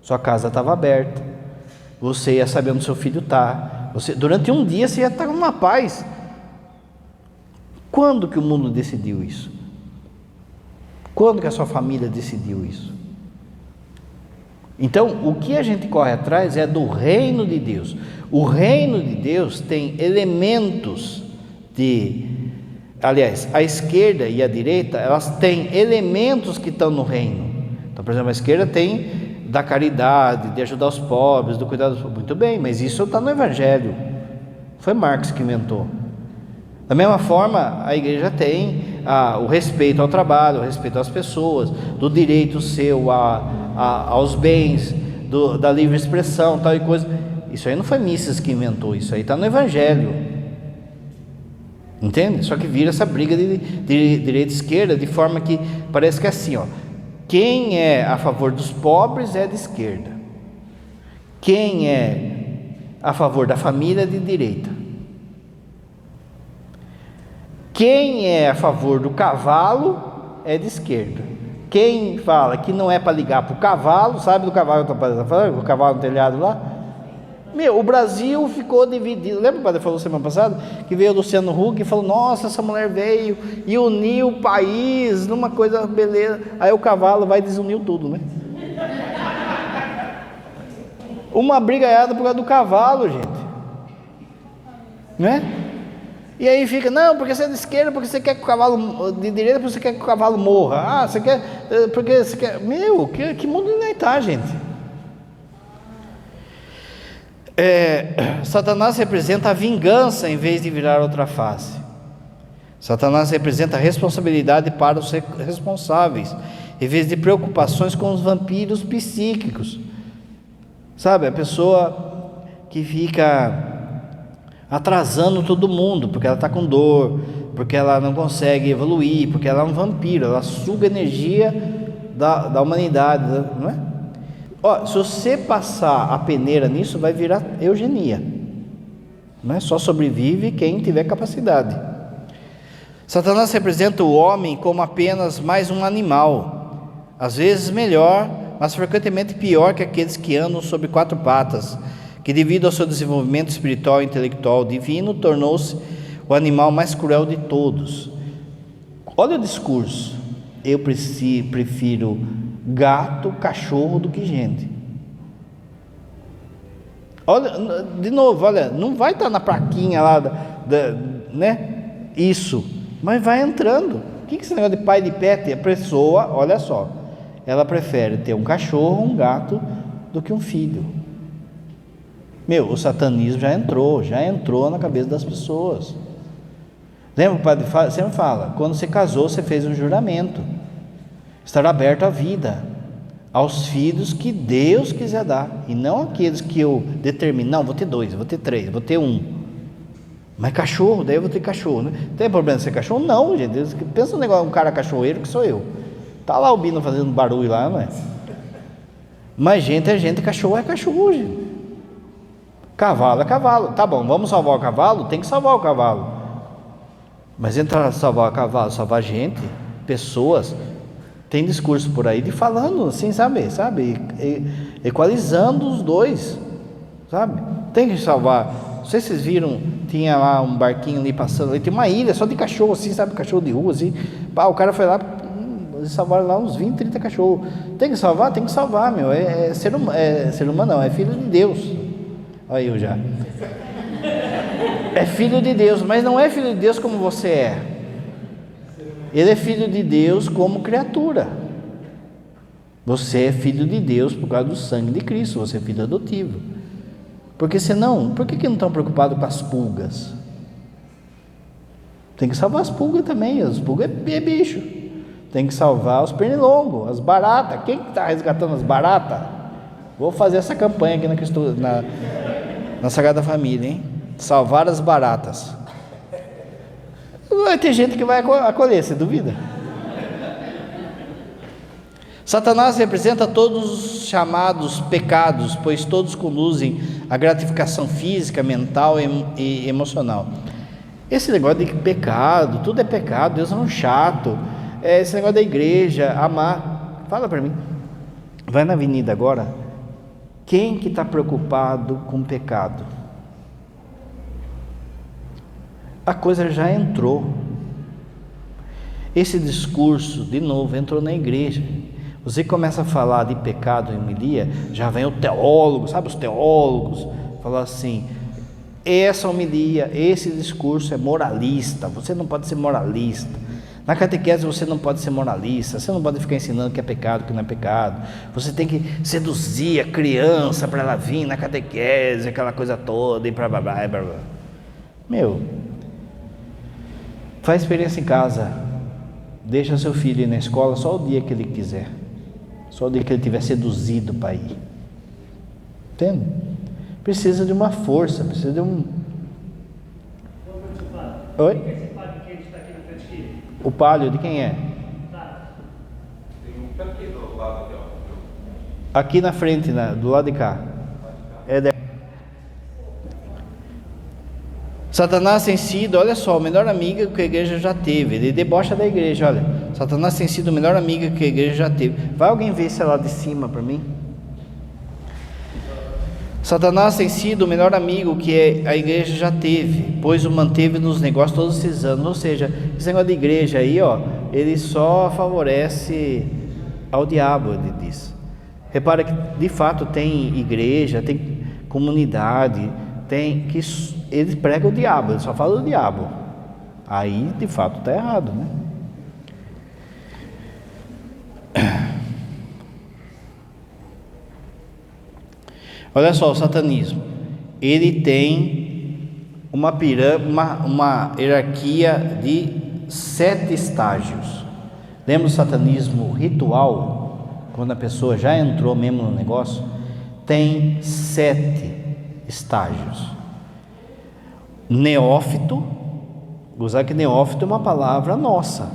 S1: sua casa estava aberta, você ia saber onde seu filho está, durante um dia você ia estar numa paz. Quando que o mundo decidiu isso? Quando que a sua família decidiu isso? Então, o que a gente corre atrás é do reino de Deus. O reino de Deus tem elementos aliás, a esquerda e a direita, elas têm elementos que estão no reino. Então, por exemplo, a esquerda tem da caridade, de ajudar os pobres, do cuidado dos pobres. Muito bem, mas isso está no Evangelho. Foi Marx que inventou. Da mesma forma, a igreja tem o respeito ao trabalho, o respeito às pessoas, do direito seu aos bens, da livre expressão, tal e coisa. Isso aí não foi Mises que inventou, isso aí está no Evangelho. Entende? Só que vira essa briga de direita e esquerda, de forma que parece que é assim, quem é a favor dos pobres é de esquerda, quem é a favor da família é de direita, quem é a favor do cavalo é de esquerda, quem fala que não é para ligar para o cavalo, sabe do cavalo que eu estou falando, o cavalo no telhado lá? O Brasil ficou dividido. Lembra que o padre falou semana passada que veio o Luciano Huck e falou: nossa, essa mulher veio e uniu o país numa coisa beleza. Aí o cavalo vai e desuniu tudo, né? Uma brigaiada por causa do cavalo, gente. Né? E aí fica, não, porque você é de esquerda, porque você quer que o cavalo, de direita, porque você quer que o cavalo morra. Ah, você quer, porque você quer... Meu, que mundo não está, gente? Satanás representa a vingança em vez de virar outra face. Satanás representa a responsabilidade para os responsáveis, em vez de preocupações com os vampiros psíquicos. Sabe, a pessoa que fica atrasando todo mundo, porque ela está com dor, porque ela não consegue evoluir, porque ela é um vampiro, ela suga energia da humanidade, não é? Ó, se você passar a peneira nisso, vai virar eugenia, não é? Só sobrevive quem tiver capacidade. Satanás representa o homem como apenas mais um animal, às vezes melhor, mas frequentemente pior que aqueles que andam sobre 4 patas, que devido ao seu desenvolvimento espiritual e intelectual divino, tornou-se o animal mais cruel de todos. Olha o discurso: eu prefiro gato, cachorro do que gente. Olha, de novo, olha, não vai estar na plaquinha lá, né? Isso, mas vai entrando. O que é esse negócio de pai de pet? A pessoa, olha só, ela prefere ter um cachorro, um gato, do que um filho. Meu, o satanismo já entrou na cabeça das pessoas. Lembra, o padre sempre fala, quando você casou, você fez um juramento, estar aberto à vida, aos filhos que Deus quiser dar, e não aqueles que eu determino, não, vou ter 2, vou ter 3, vou ter 1, mas cachorro, daí eu vou ter cachorro, né? Tem problema ser cachorro? Não, gente, pensa no negócio, um cara cachoeiro que sou eu, tá lá o Bino fazendo barulho lá, não é? Mas gente é gente, cachorro é cachorro, gente. Cavalo é cavalo, tá bom, vamos salvar o cavalo? Tem que salvar o cavalo, mas entre salvar o cavalo, salvar gente, pessoas, tem discurso por aí de falando assim, sabe, equalizando os dois, sabe, tem que salvar. Não sei se vocês viram, tinha lá um barquinho ali passando, ali tem uma ilha só de cachorro assim, sabe, cachorro de rua assim, o cara foi lá, eles salvaram lá uns 20, 30 cachorros. Tem que salvar, meu, é ser humano não, é filho de Deus. Olha eu já. É filho de Deus, mas não é filho de Deus como você é. Ele é filho de Deus como criatura. Você é filho de Deus por causa do sangue de Cristo. Você é filho adotivo. Porque senão, por que não estão preocupados com as pulgas? Tem que salvar as pulgas também. As pulgas é bicho. Tem que salvar os pernilongos, as baratas. Quem está resgatando as baratas? Vou fazer essa campanha aqui na Sagrada Família, hein? Salvar as baratas. Vai ter gente que vai acolher, você duvida? Satanás representa todos os chamados pecados, pois todos conduzem à gratificação física, mental e emocional. Esse negócio de pecado, tudo é pecado, Deus é um chato. Esse negócio da igreja, amar. Fala para mim, vai na avenida agora. Quem que está preocupado com o pecado? A coisa já entrou. Esse discurso, de novo, entrou na igreja. Você começa a falar de pecado em homilia, já vem o teólogo, sabe os teólogos, falar assim, essa homilia, esse discurso é moralista, você não pode ser moralista. Na catequese você não pode ser moralista, você não pode ficar ensinando que é pecado, que não é pecado. Você tem que seduzir a criança para ela vir na catequese, aquela coisa toda, e blá blá blá blá. Meu, faz experiência em casa, deixa seu filho ir na escola só o dia que ele quiser, só o dia que ele tiver seduzido para ir. Entende? Precisa de uma força, precisa de um... Oi? O palio de quem é?
S3: Tem um aqui do lado aqui, ó.
S1: Aqui na frente, do lado de cá. Satanás tem sido, olha só, o melhor amigo que a igreja já teve. Ele debocha da igreja, olha. Satanás tem sido o melhor amigo que a igreja já teve. Vai alguém ver esse lá de cima para mim? Satanás tem sido o melhor amigo que a igreja já teve, pois o manteve nos negócios todos esses anos. Ou seja, esse negócio de igreja aí, ó, ele só favorece ao diabo, ele diz. Repara que de fato tem igreja, tem comunidade, tem que eles pregam o diabo, eles só falam do diabo. Aí de fato está errado, né? Olha só, o satanismo, ele tem uma pirâmide, uma hierarquia de 7 estágios. Lembra o satanismo ritual? Quando a pessoa já entrou mesmo no negócio, tem 7 estágios. Neófito, usar que neófito é uma palavra nossa.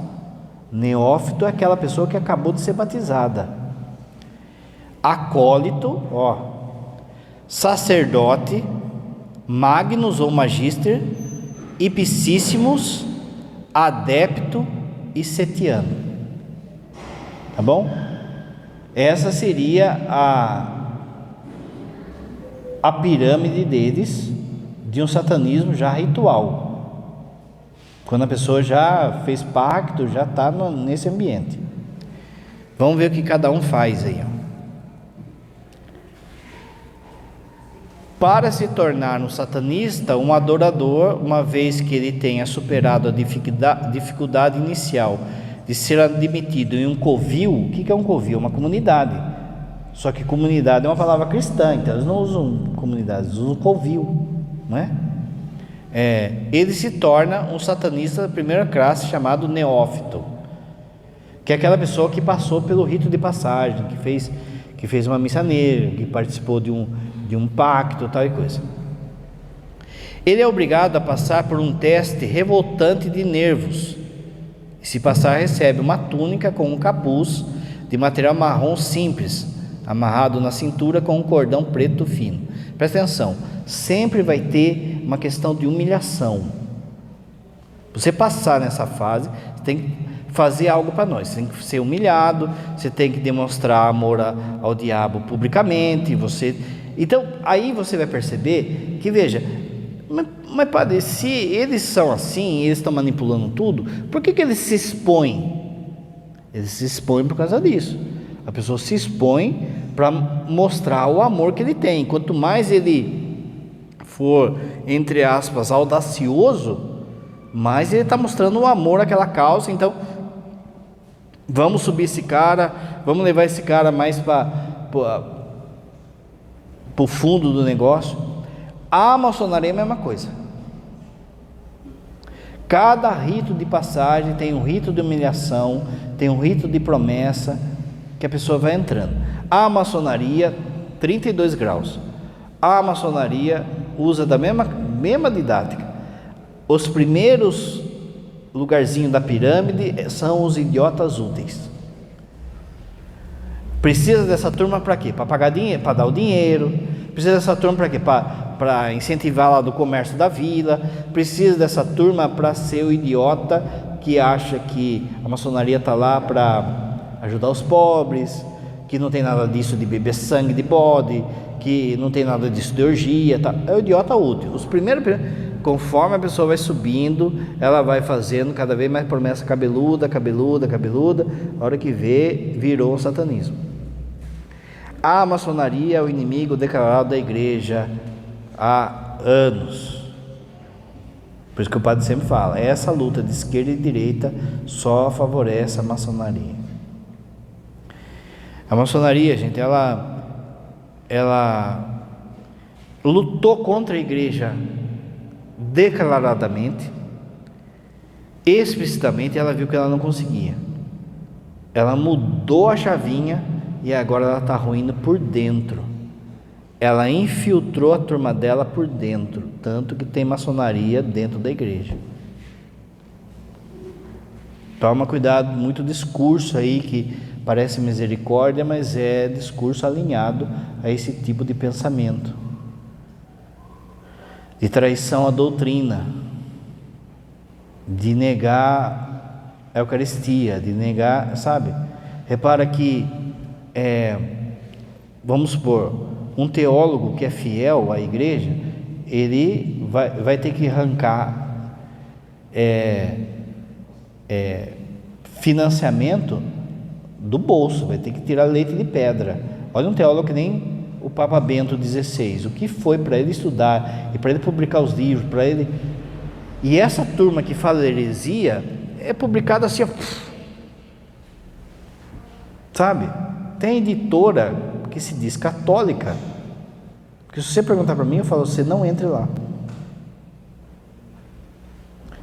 S1: Neófito é aquela pessoa que acabou de ser batizada. Acólito, sacerdote, magnus ou magister, ipsíssimos, adepto e setiano. Tá bom? Essa seria a pirâmide deles, de um satanismo já ritual. Quando a pessoa já fez pacto, já está nesse ambiente. Vamos ver o que cada um faz aí. Para se tornar um satanista, um adorador, uma vez que ele tenha superado a dificuldade inicial de ser admitido em um covil. O que é um covil? Uma comunidade. Só que comunidade é uma palavra cristã, então eles não usam comunidade, eles usam covil, não é? Ele se torna um satanista da primeira classe, chamado neófito, que é aquela pessoa que passou pelo rito de passagem, que fez uma missa negra, que participou de um pacto, tal e coisa. Ele é obrigado a passar por um teste revoltante de nervos. E se passar, recebe uma túnica com um capuz de material marrom simples, amarrado na cintura com um cordão preto fino. Presta atenção, sempre vai ter uma questão de humilhação. Você passar nessa fase, você tem que fazer algo para nós, você tem que ser humilhado, você tem que demonstrar amor ao diabo publicamente, então aí você vai perceber que, veja, mas padre, se eles são assim, eles estão manipulando tudo, por que eles se expõem? Eles se expõem por causa disso. A pessoa se expõe para mostrar o amor que ele tem. Quanto mais ele for, entre aspas, audacioso, mais ele está mostrando o amor àquela causa. Então, vamos subir esse cara, vamos levar esse cara mais para o fundo do negócio. A maçonaria é a mesma coisa. Cada rito de passagem tem um rito de humilhação, tem um rito de promessa, que a pessoa vai entrando. A maçonaria, 32 graus. A maçonaria usa da mesma didática. Os primeiros lugarzinhos da pirâmide são os idiotas úteis. Precisa dessa turma para quê? Para pagar dinheiro, para dar o dinheiro. Precisa dessa turma para quê? Para incentivar lá do comércio da vila. Precisa dessa turma para ser o idiota que acha que a maçonaria está lá para ajudar os pobres, que não tem nada disso de beber sangue de bode, que não tem nada disso de orgia, tá? É o idiota útil. Os primeiros, conforme a pessoa vai subindo, ela vai fazendo cada vez mais promessa cabeluda, a hora que vê, virou um satanismo. A maçonaria é o inimigo declarado da igreja há anos. Por isso que o padre sempre fala, essa luta de esquerda e direita só favorece a maçonaria. A maçonaria, gente, ela lutou contra a igreja declaradamente, explicitamente. Ela viu que ela não conseguia. Ela mudou a chavinha e agora ela está ruindo por dentro. Ela infiltrou a turma dela por dentro, tanto que tem maçonaria dentro da igreja. Toma cuidado, muito discurso aí que parece misericórdia, mas é discurso alinhado a esse tipo de pensamento, de traição à doutrina, de negar a Eucaristia, de negar, sabe? Repara que, vamos supor, um teólogo que é fiel à igreja, ele vai ter que arrancar financiamento do bolso, vai ter que tirar leite de pedra, Olha um teólogo que nem o Papa Bento XVI, o que foi para ele estudar e para ele publicar os livros, para ele... E essa turma que fala heresia é publicada assim, ó, sabe? Tem editora que se diz católica, que se você perguntar para mim, eu falo, você não entre lá.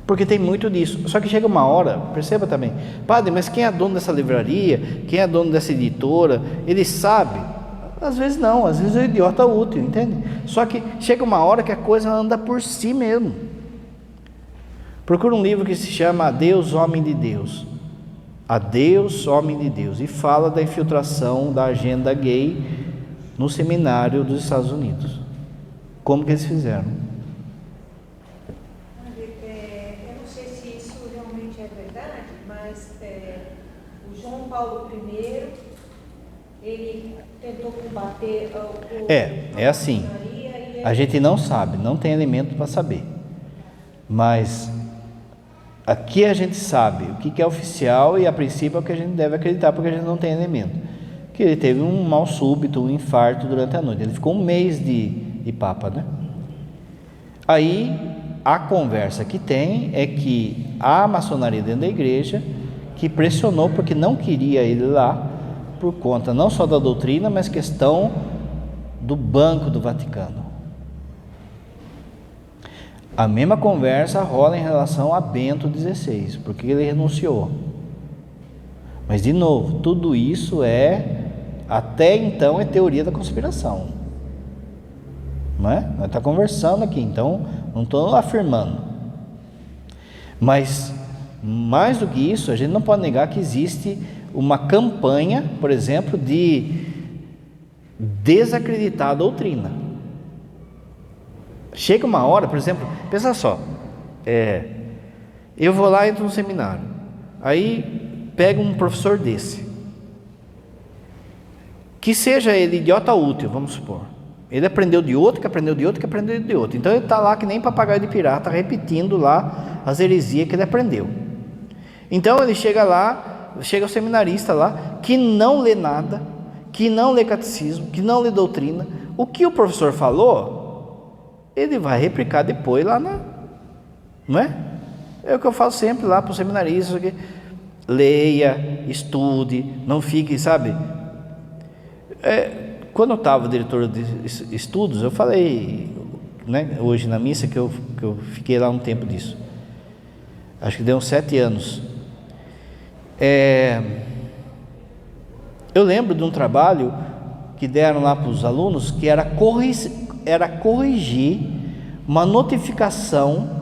S1: Porque tem muito disso. Só que chega uma hora, perceba também, padre, mas quem é dono dessa livraria, quem é dono dessa editora, ele sabe? Às vezes não, às vezes é um idiota útil, entende? Só que chega uma hora que a coisa anda por si mesmo. Procura um livro que se chama Adeus, Homem de Deus. Adeus, Homem de Deus. E fala da infiltração da agenda gay no seminário dos Estados Unidos. Como que eles fizeram?
S2: Eu não sei se isso realmente é verdade, mas o João Paulo I, ele tentou combater
S1: É assim. A gente não sabe, não tem elemento para saber. Mas aqui a gente sabe o que é oficial e a princípio é o que a gente deve acreditar, porque a gente não tem elemento. Que ele teve um mal súbito, um infarto durante a noite. Ele ficou um mês de Papa, né? Aí a conversa que tem é que a maçonaria dentro da igreja que pressionou porque não queria ele lá, por conta não só da doutrina, mas questão do Banco do Vaticano. A mesma conversa rola em relação a Bento XVI, porque ele renunciou. Mas de novo, tudo isso até então é teoria da conspiração, não é? Nós estamos conversando aqui, então não estou afirmando. Mas mais do que isso, a gente não pode negar que existe uma campanha, por exemplo, de desacreditar a doutrina. Chega uma hora, por exemplo, pensa só, eu vou lá e entro no seminário, aí pega um professor desse, que seja ele idiota útil, vamos supor, ele aprendeu de outro, que aprendeu de outro, que aprendeu de outro, então ele está lá que nem papagaio de pirata, repetindo lá as heresias que ele aprendeu. Então ele chega lá, chega o seminarista lá, que não lê nada, que não lê catecismo, que não lê doutrina, o que o professor falou, ele vai replicar depois lá não é? É o que eu falo sempre lá para os seminaristas, leia, estude, não fique, sabe? Quando eu estava diretor de estudos, eu falei, né, hoje na missa, que eu fiquei lá um tempo disso, acho que deu uns 7 anos. Eu lembro de um trabalho que deram lá para os alunos, que era corrigir uma notificação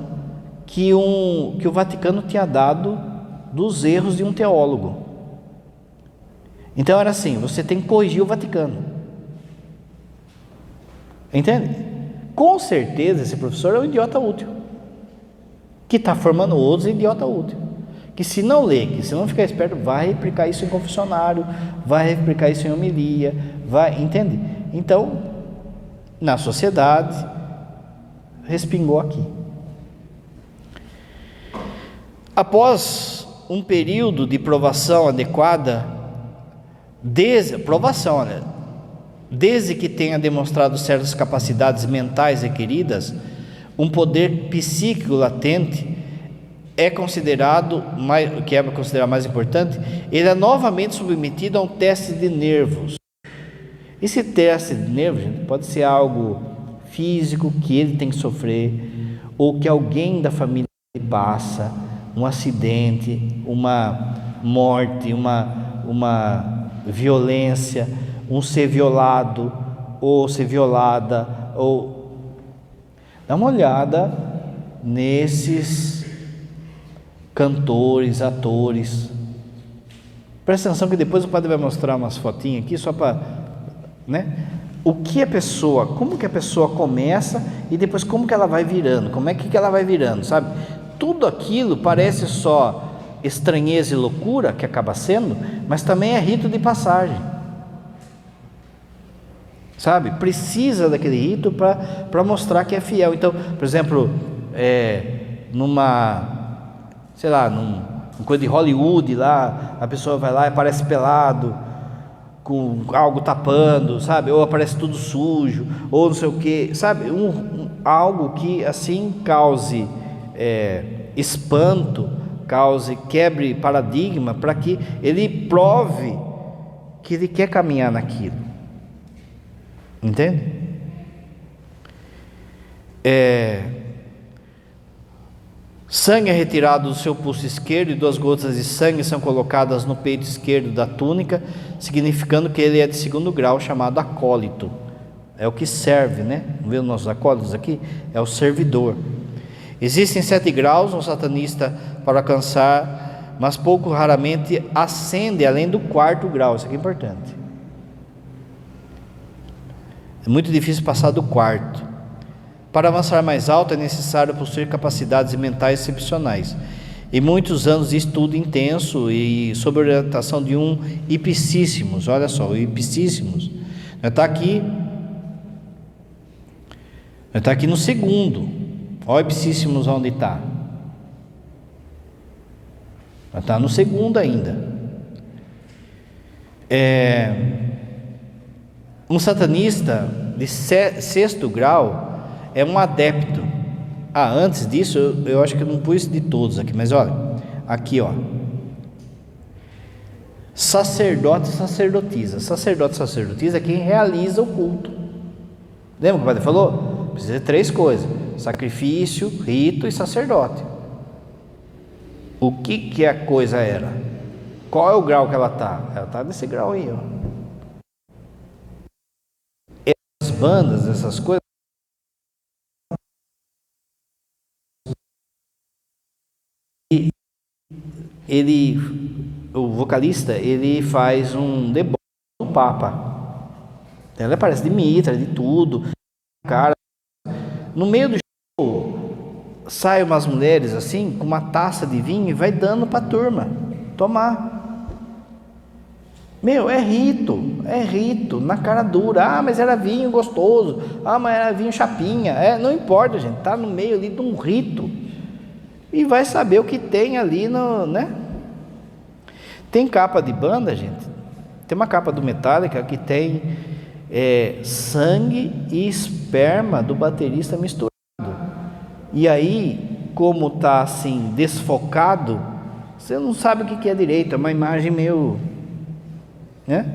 S1: que o Vaticano tinha dado dos erros de um teólogo. Então era assim, você tem que corrigir o Vaticano, entende? Com certeza esse professor é um idiota útil, que está formando outros idiota útil, que se não ler, que se não ficar esperto, vai replicar isso em confessionário, vai replicar isso em homilia, entende? Então, na sociedade, respingou aqui. Após um período de provação adequada, desde que tenha demonstrado certas capacidades mentais requeridas, um poder psíquico latente é considerado mais importante, ele é novamente submetido a um teste de nervos. Esse teste de nervos, gente, pode ser algo físico que ele tem que sofrer, ou que alguém da família passa, um acidente, uma morte, uma violência, um ser violado, ou ser violada, ou... Dá uma olhada nesses cantores, atores. Presta atenção que depois o padre vai mostrar umas fotinhas aqui, só para... né? Como que a pessoa começa e depois como que ela vai virando, como é que ela vai virando, sabe? Tudo aquilo parece só estranheza e loucura, que acaba sendo, mas também é rito de passagem, sabe? Precisa daquele rito para mostrar que é fiel. Então, por exemplo, num coisa de Hollywood lá, a pessoa vai lá e aparece pelado, com algo tapando, sabe? Ou aparece tudo sujo, ou não sei o que, sabe? Algo que assim cause espanto, quebre paradigma, para que ele prove que ele quer caminhar naquilo. Entende? Sangue é retirado do seu pulso esquerdo e 2 gotas de sangue são colocadas no peito esquerdo da túnica, significando que ele é de 2º grau, chamado acólito. É o que serve, né? Não vê os nossos acólitos aqui? É o servidor. Existem 7 graus um satanista para alcançar, mas pouco raramente ascende além do 4º grau. Isso aqui é importante. É muito difícil passar do 4º. Para avançar mais alto é necessário possuir capacidades mentais excepcionais e muitos anos de estudo intenso e sob orientação de um Ipsíssimos. Olha só, o Ipsíssimos está aqui no 2º. Olha o Ipsíssimos onde está. Está no 2º ainda. Um satanista de 6º grau é um adepto. Antes disso, eu acho que eu não pus de todos aqui, mas olha, aqui ó, sacerdote e sacerdotisa. Sacerdote e sacerdotisa é quem realiza o culto. Lembra que o padre falou? Precisa de 3 coisas: sacrifício, rito e sacerdote. O que a coisa era? Qual é o grau que ela está? Ela está nesse grau aí, ó. Essas bandas, essas coisas, o vocalista, ele faz um deboche do Papa. Ele aparece de mitra, de tudo. Cara, no meio do show, saem umas mulheres assim, com uma taça de vinho e vai dando para a turma tomar. É rito, na cara dura. Mas era vinho gostoso. Mas era vinho chapinha. Não importa, gente, tá no meio ali de um rito. E vai saber o que tem ali, né? Tem capa de banda, gente. Tem uma capa do Metallica que tem sangue e esperma do baterista misturado. E aí, como tá assim desfocado, você não sabe o que é direito. É uma imagem meio, né?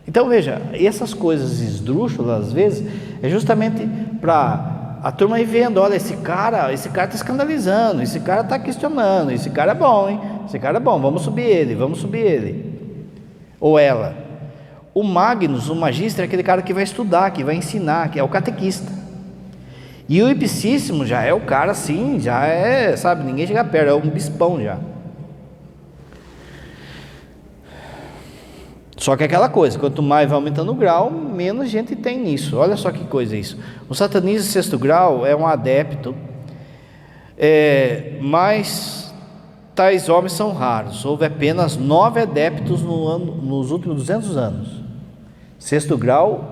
S1: Então veja, essas coisas esdrúxulas às vezes é justamente para a turma ir vendo: olha, esse cara está escandalizando, esse cara está questionando, esse cara é bom, hein? Esse cara é bom, vamos subir ele. Ou ela. O Magnus, o magíster, é aquele cara que vai estudar, que vai ensinar, que é o catequista. E o Ipsíssimo já é o cara assim, já é, sabe, ninguém chega perto, é um bispão já. Só que é aquela coisa, quanto mais vai aumentando o grau, menos gente tem nisso. Olha só que coisa isso. O satanismo 6º grau é um adepto, mas tais homens são raros. Houve apenas 9 adeptos nos últimos 200 anos. 6º grau,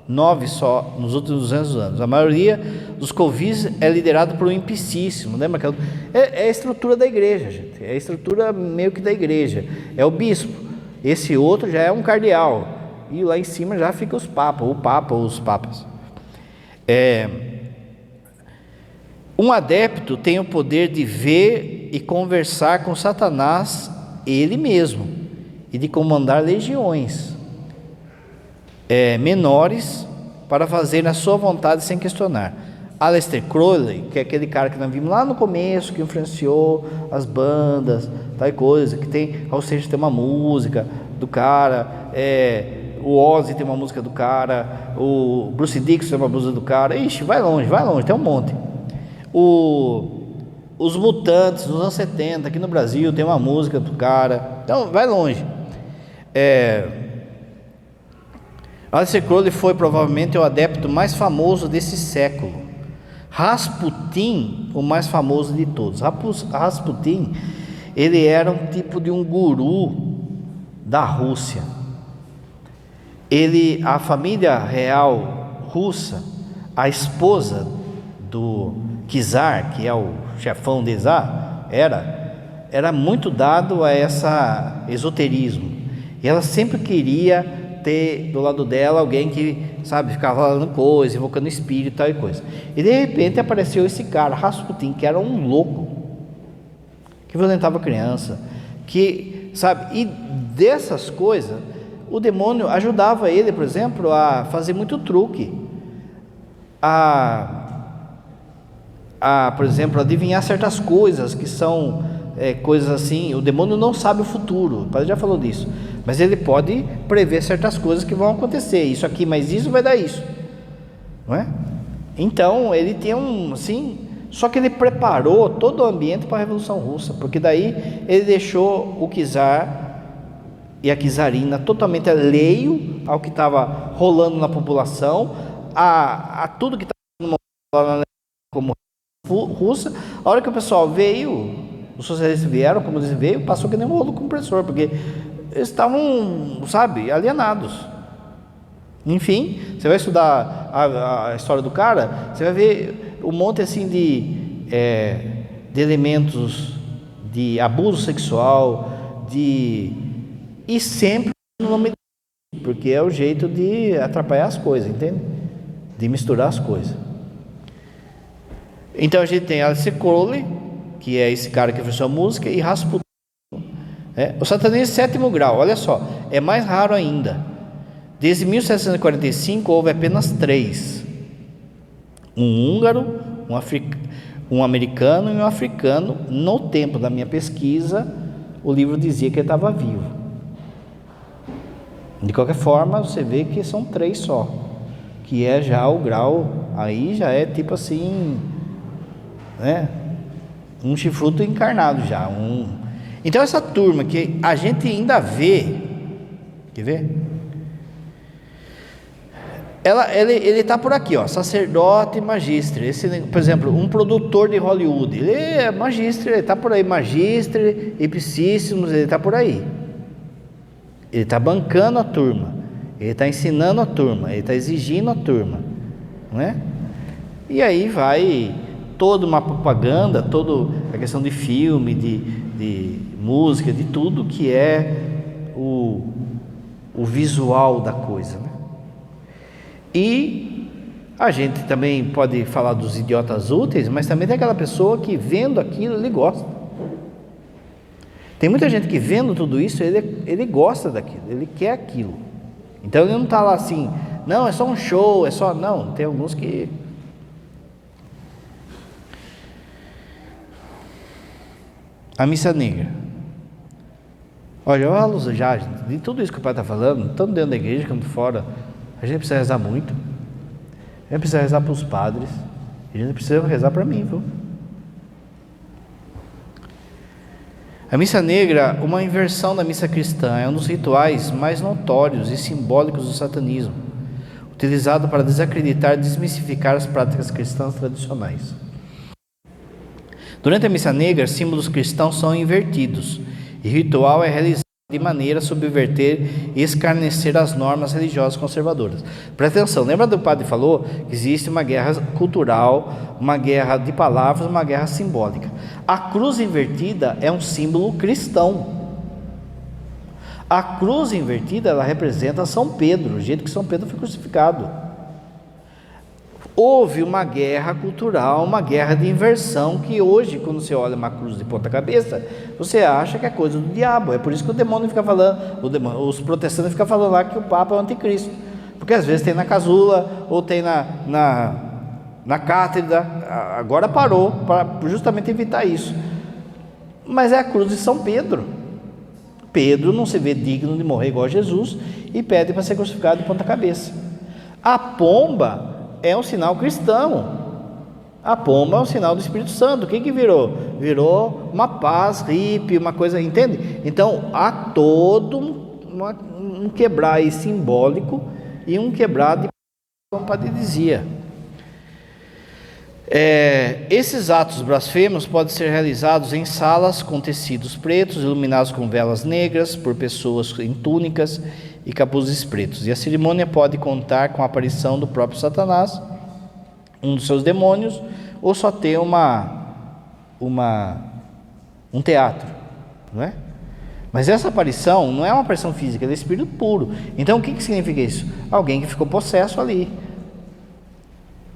S1: 9 só nos últimos 200 anos. A maioria dos convites é liderado por um Ipsíssimo. Lembra que é a estrutura da igreja, gente. É a estrutura meio que da igreja. É o bispo. Esse outro já é um cardeal, e lá em cima já fica os papas, o papa ou os papas. Um adepto tem o poder de ver e conversar com Satanás ele mesmo, e de comandar legiões menores para fazer a sua vontade sem questionar. Aleister Crowley, que é aquele cara que nós vimos lá no começo, que influenciou as bandas, tal coisa, que tem, ou seja, tem uma música do cara, o Ozzy tem uma música do cara, o Bruce Dickinson tem uma música do cara. Ixi, vai longe, tem um monte. Os Mutantes, nos anos 70, aqui no Brasil, tem uma música do cara. Então, vai longe. Aleister Crowley foi provavelmente o adepto mais famoso desse século. Rasputin, o mais famoso de todos. Rasputin, ele era um tipo de um guru da Rússia. A família real russa, a esposa do czar, que é o chefão de czar, era muito dado a esse esoterismo. E ela sempre queria ter do lado dela alguém que, sabe, ficava falando coisa, invocando espírito e tal e coisa. E de repente apareceu esse cara, Rasputin, que era um louco, que violentava criança, que, sabe, e dessas coisas, o demônio ajudava ele, por exemplo, a fazer muito truque, por exemplo, adivinhar certas coisas que são coisas assim. O demônio não sabe o futuro, o padre já falou disso, mas ele pode prever certas coisas que vão acontecer, isso aqui, mas isso vai dar isso, não é? Então ele tem só que ele preparou todo o ambiente para a Revolução Russa, porque daí ele deixou o czar e a czarina totalmente alheio ao que estava rolando na população, a tudo que estava rolando como russa. A hora que o pessoal veio, os socialistas vieram, como eles veio, passou que nem um rolo compressor, porque eles estavam, sabe, alienados. Enfim, você vai estudar a história do cara, você vai ver um monte assim de elementos de abuso sexual, e sempre no nome de, porque é o jeito de atrapalhar as coisas, entende? De misturar as coisas. Então a gente tem Alice Crowley, que é esse cara que fez a música, e Rasputin. O satanismo sétimo grau, olha só, é mais raro ainda. Desde 1745 houve apenas 3: um húngaro, um americano e um africano. No tempo da minha pesquisa, o livro dizia que ele estava vivo. De qualquer forma, você vê que são 3 só, que é já o grau, aí já é tipo assim, né? Um chifruto encarnado já. Então essa turma que a gente ainda vê, quer ver? Ele está por aqui, ó, sacerdote e magistre. Esse, por exemplo, um produtor de Hollywood, ele é magistre, ele está por aí, magistre, ipsíssimos, ele está por aí. Ele está bancando a turma, ele está ensinando a turma, ele está exigindo a turma, não é? E aí vai toda uma propaganda, toda a questão de filme, de música, de tudo que é o visual da coisa, né? E a gente também pode falar dos idiotas úteis, mas também tem aquela pessoa que vendo aquilo, ele gosta. Tem muita gente que vendo tudo isso, ele gosta daquilo, ele quer aquilo. Então ele não está lá assim, não, é só um show, é só... Não, tem alguns que... A missa negra. Olha, eu falo já, de tudo isso que o pai está falando, tanto dentro da igreja quanto fora, a gente precisa rezar muito. A gente precisa rezar para os padres, a gente precisa rezar para mim, viu? A missa negra, uma inversão da missa cristã, é um dos rituais mais notórios e simbólicos do satanismo, utilizado para desacreditar e desmistificar as práticas cristãs tradicionais. Durante a missa negra, símbolos cristãos são invertidos, e o ritual é realizado de maneira a subverter e escarnecer as normas religiosas conservadoras. Presta atenção, lembra do padre falou que existe uma guerra cultural, uma guerra de palavras, uma guerra simbólica. A cruz invertida é um símbolo cristão. A cruz invertida, ela representa São Pedro, o jeito que São Pedro foi crucificado. Houve uma guerra cultural, uma guerra de inversão, que hoje, quando você olha uma cruz de ponta cabeça, você acha que é coisa do diabo. É por isso que o demônio fica falando, os protestantes ficam falando lá que o Papa é o anticristo, porque às vezes tem na casula, ou tem na cátedra. Agora parou, para justamente evitar isso. Mas é a cruz de São Pedro. Pedro não se vê digno de morrer igual a Jesus, e pede para ser crucificado de ponta cabeça. A pomba é um sinal cristão. A pomba é um sinal do Espírito Santo. O que virou? Virou uma paz hippie, uma coisa, entende? Então há todo um quebrar aí simbólico e um quebrar de, como o padre dizia. Esses atos blasfemos podem ser realizados em salas com tecidos pretos, iluminados com velas negras, por pessoas em túnicas e capuzes pretos. E a cerimônia pode contar com a aparição do próprio Satanás, um dos seus demônios, ou só ter um teatro, não é? Mas essa aparição não é uma aparição física, é espírito puro. Então o que significa isso? Alguém que ficou possesso ali.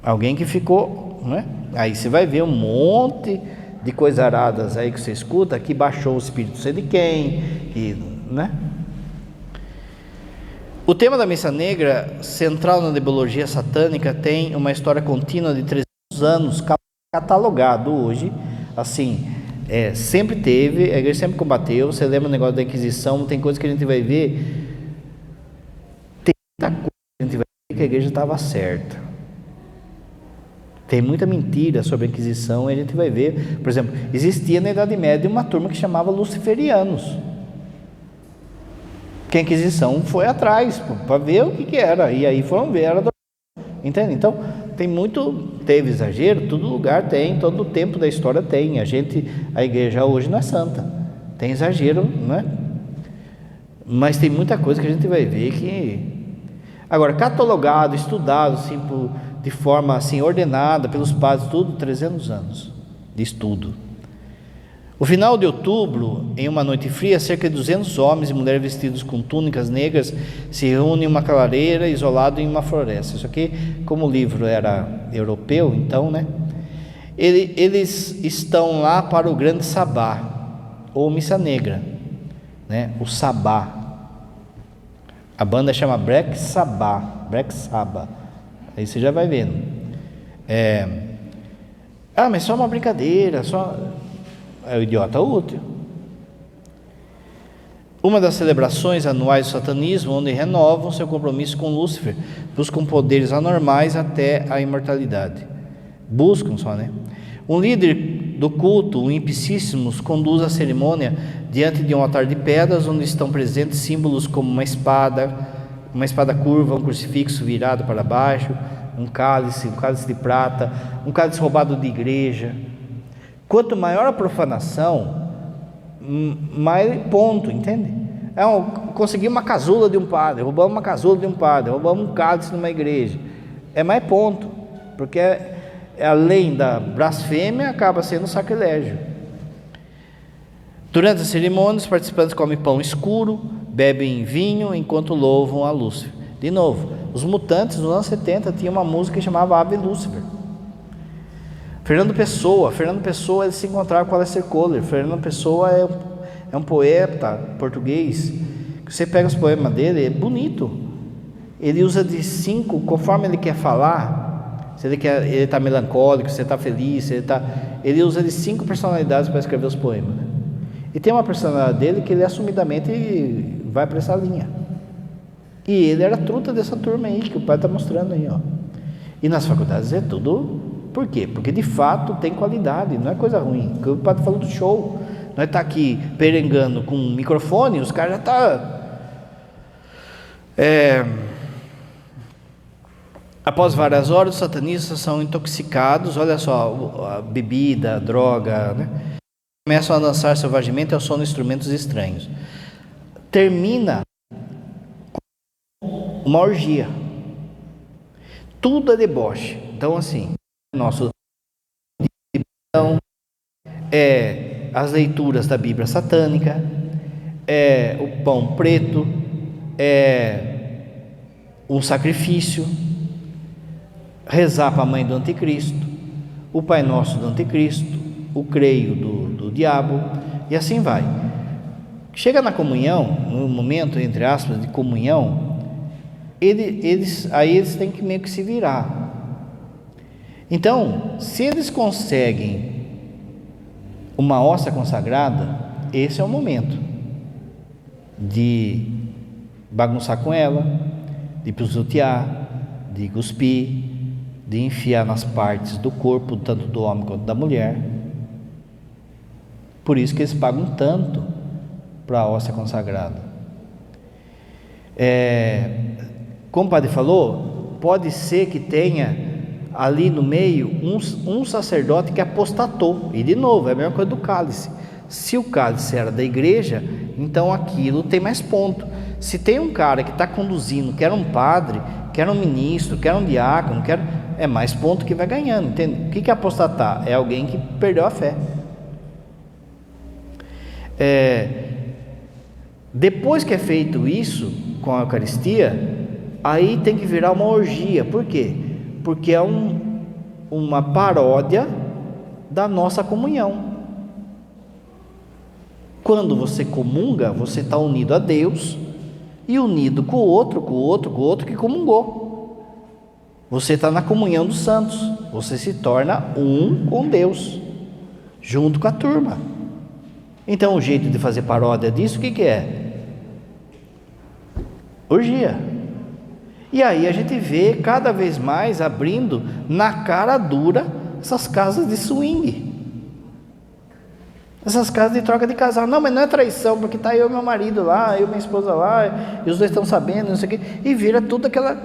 S1: Alguém que ficou, né? Aí você vai ver um monte de coisas aradas aí que você escuta, que baixou o espírito sei de quem, né? O tema da missa negra, central na nebulogia satânica, tem uma história contínua de 300 anos, catalogado hoje, assim, sempre teve, a igreja sempre combateu. Você lembra o negócio da Inquisição? Tem coisa que a gente vai ver, tem muita coisa que a gente vai ver que a igreja estava certa. Tem muita mentira sobre a Inquisição, e a gente vai ver, por exemplo, existia na Idade Média uma turma que chamava luciferianos, que a Inquisição foi atrás para ver o que era, e aí foram ver, era entende? Então teve exagero, todo lugar tem, todo o tempo da história tem. A igreja hoje não é santa, tem exagero, né? Mas tem muita coisa que a gente vai ver que, agora, catalogado, estudado assim, de forma assim ordenada pelos padres, tudo 300 anos de estudo. O final de outubro, em uma noite fria, cerca de 200 homens e mulheres vestidos com túnicas negras se reúnem em uma clareira, isolado em uma floresta. Isso aqui, como o livro era europeu, então, né? Eles estão lá para o grande sabá, ou missa negra, né? O sabá. A banda chama Black Sabbath. Aí você já vai vendo. Mas só uma brincadeira, só... É o idiota útil. Uma das celebrações anuais do satanismo, onde renovam seu compromisso com Lúcifer, buscam poderes anormais até a imortalidade. Buscam só, né? Um líder do culto, o Impicíssimos, conduz a cerimônia diante de um altar de pedras, onde estão presentes símbolos como uma espada curva, um crucifixo virado para baixo, um cálice de prata, um cálice roubado de igreja. Quanto maior a profanação, mais ponto, entende? Consegui uma casula de um padre, roubamos uma casula de um padre, roubamos um cálice numa igreja, é mais ponto, porque além da blasfêmia, acaba sendo sacrilégio. Durante a cerimônia, os participantes comem pão escuro, bebem vinho enquanto louvam a Lúcifer. De novo, os Mutantes nos anos 70 tinha uma música que chamava Ave Lúcifer. Fernando Pessoa, ele se encontrava com Aleister Crowley. Fernando Pessoa é um poeta português, que você pega os poemas dele, é bonito. Ele usa de 5, conforme ele quer falar. Se ele está melancólico, se ele está feliz, ele usa de 5 personalidades para escrever os poemas, né? E tem uma personalidade dele que ele assumidamente vai para essa linha. E ele era truta dessa turma aí, que o pai está mostrando aí, ó. E nas faculdades é tudo... Por quê? Porque de fato tem qualidade, não é coisa ruim. Porque o padre falou do show. Nós está aqui perengando com um microfone, os caras já estão... Após várias horas, os satanistas são intoxicados. Olha só, a bebida, a droga, né? Começam a dançar selvagemente ao som de instrumentos estranhos. Termina com uma orgia. Tudo é deboche. Então, assim... Nosso as leituras da Bíblia satânica, o pão preto, um sacrifício, rezar para a mãe do anticristo, o Pai Nosso do anticristo, o creio do diabo, e assim vai. Chega na comunhão, no momento, entre aspas, de comunhão, eles têm que meio que se virar. Então, se eles conseguem uma hóstia consagrada, esse é o momento de bagunçar com ela, de pisotear, de cuspir, de enfiar nas partes do corpo, tanto do homem quanto da mulher. Por isso que eles pagam tanto para a hóstia consagrada. Como o padre falou, pode ser que tenha ali no meio um sacerdote que apostatou. E de novo, é a mesma coisa do cálice. Se o cálice era da igreja, então aquilo tem mais ponto. Se tem um cara que está conduzindo, que era um padre, que era um ministro, que era um diácono, é mais ponto que vai ganhando, entende? O que é apostatar? É alguém que perdeu a fé. Depois que é feito isso com a Eucaristia, aí tem que virar uma orgia. Por quê? Porque é uma paródia da nossa comunhão. Quando você comunga, você está unido a Deus e unido com o outro que comungou. Você está na comunhão dos santos, você se torna um com Deus, junto com a turma. Então o jeito de fazer paródia disso, o que é? Orgia. E aí a gente vê cada vez mais abrindo na cara dura essas casas de swing, essas casas de troca de casal. Não, mas não é traição, porque está eu e meu marido lá, eu e minha esposa lá, e os dois estão sabendo, não sei o quê, e vira tudo aquela,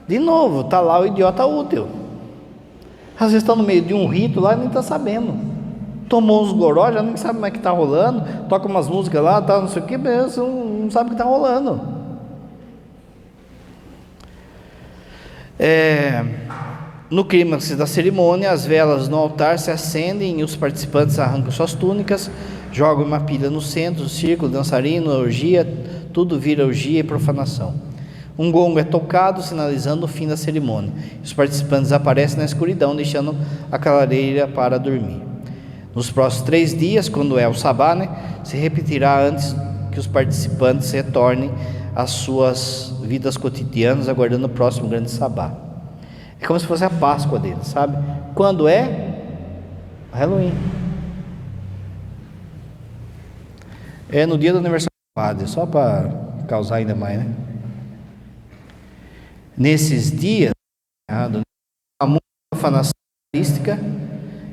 S1: de novo, está lá o idiota útil. Às vezes está no meio de um rito lá e nem está sabendo, tomou uns goró, já nem sabe como é que está rolando, toca umas músicas lá, tá, não sei o quê, mas não sabe o que está rolando. No clímax da cerimônia, as velas no altar se acendem e os participantes arrancam suas túnicas, jogam uma pilha no centro, o círculo, dançarino, orgia, tudo vira orgia e profanação. Um gongo é tocado, sinalizando o fim da cerimônia. Os participantes aparecem na escuridão, deixando a clareira para dormir. Nos próximos 3 dias, quando é o sabá, se repetirá antes que os participantes retornem às suas vidas cotidianas, aguardando o próximo grande sabá. É como se fosse a Páscoa deles, sabe? Quando é? Halloween. É no dia do aniversário do padre, só para causar ainda mais, né? Nesses dias, a profanação eucarística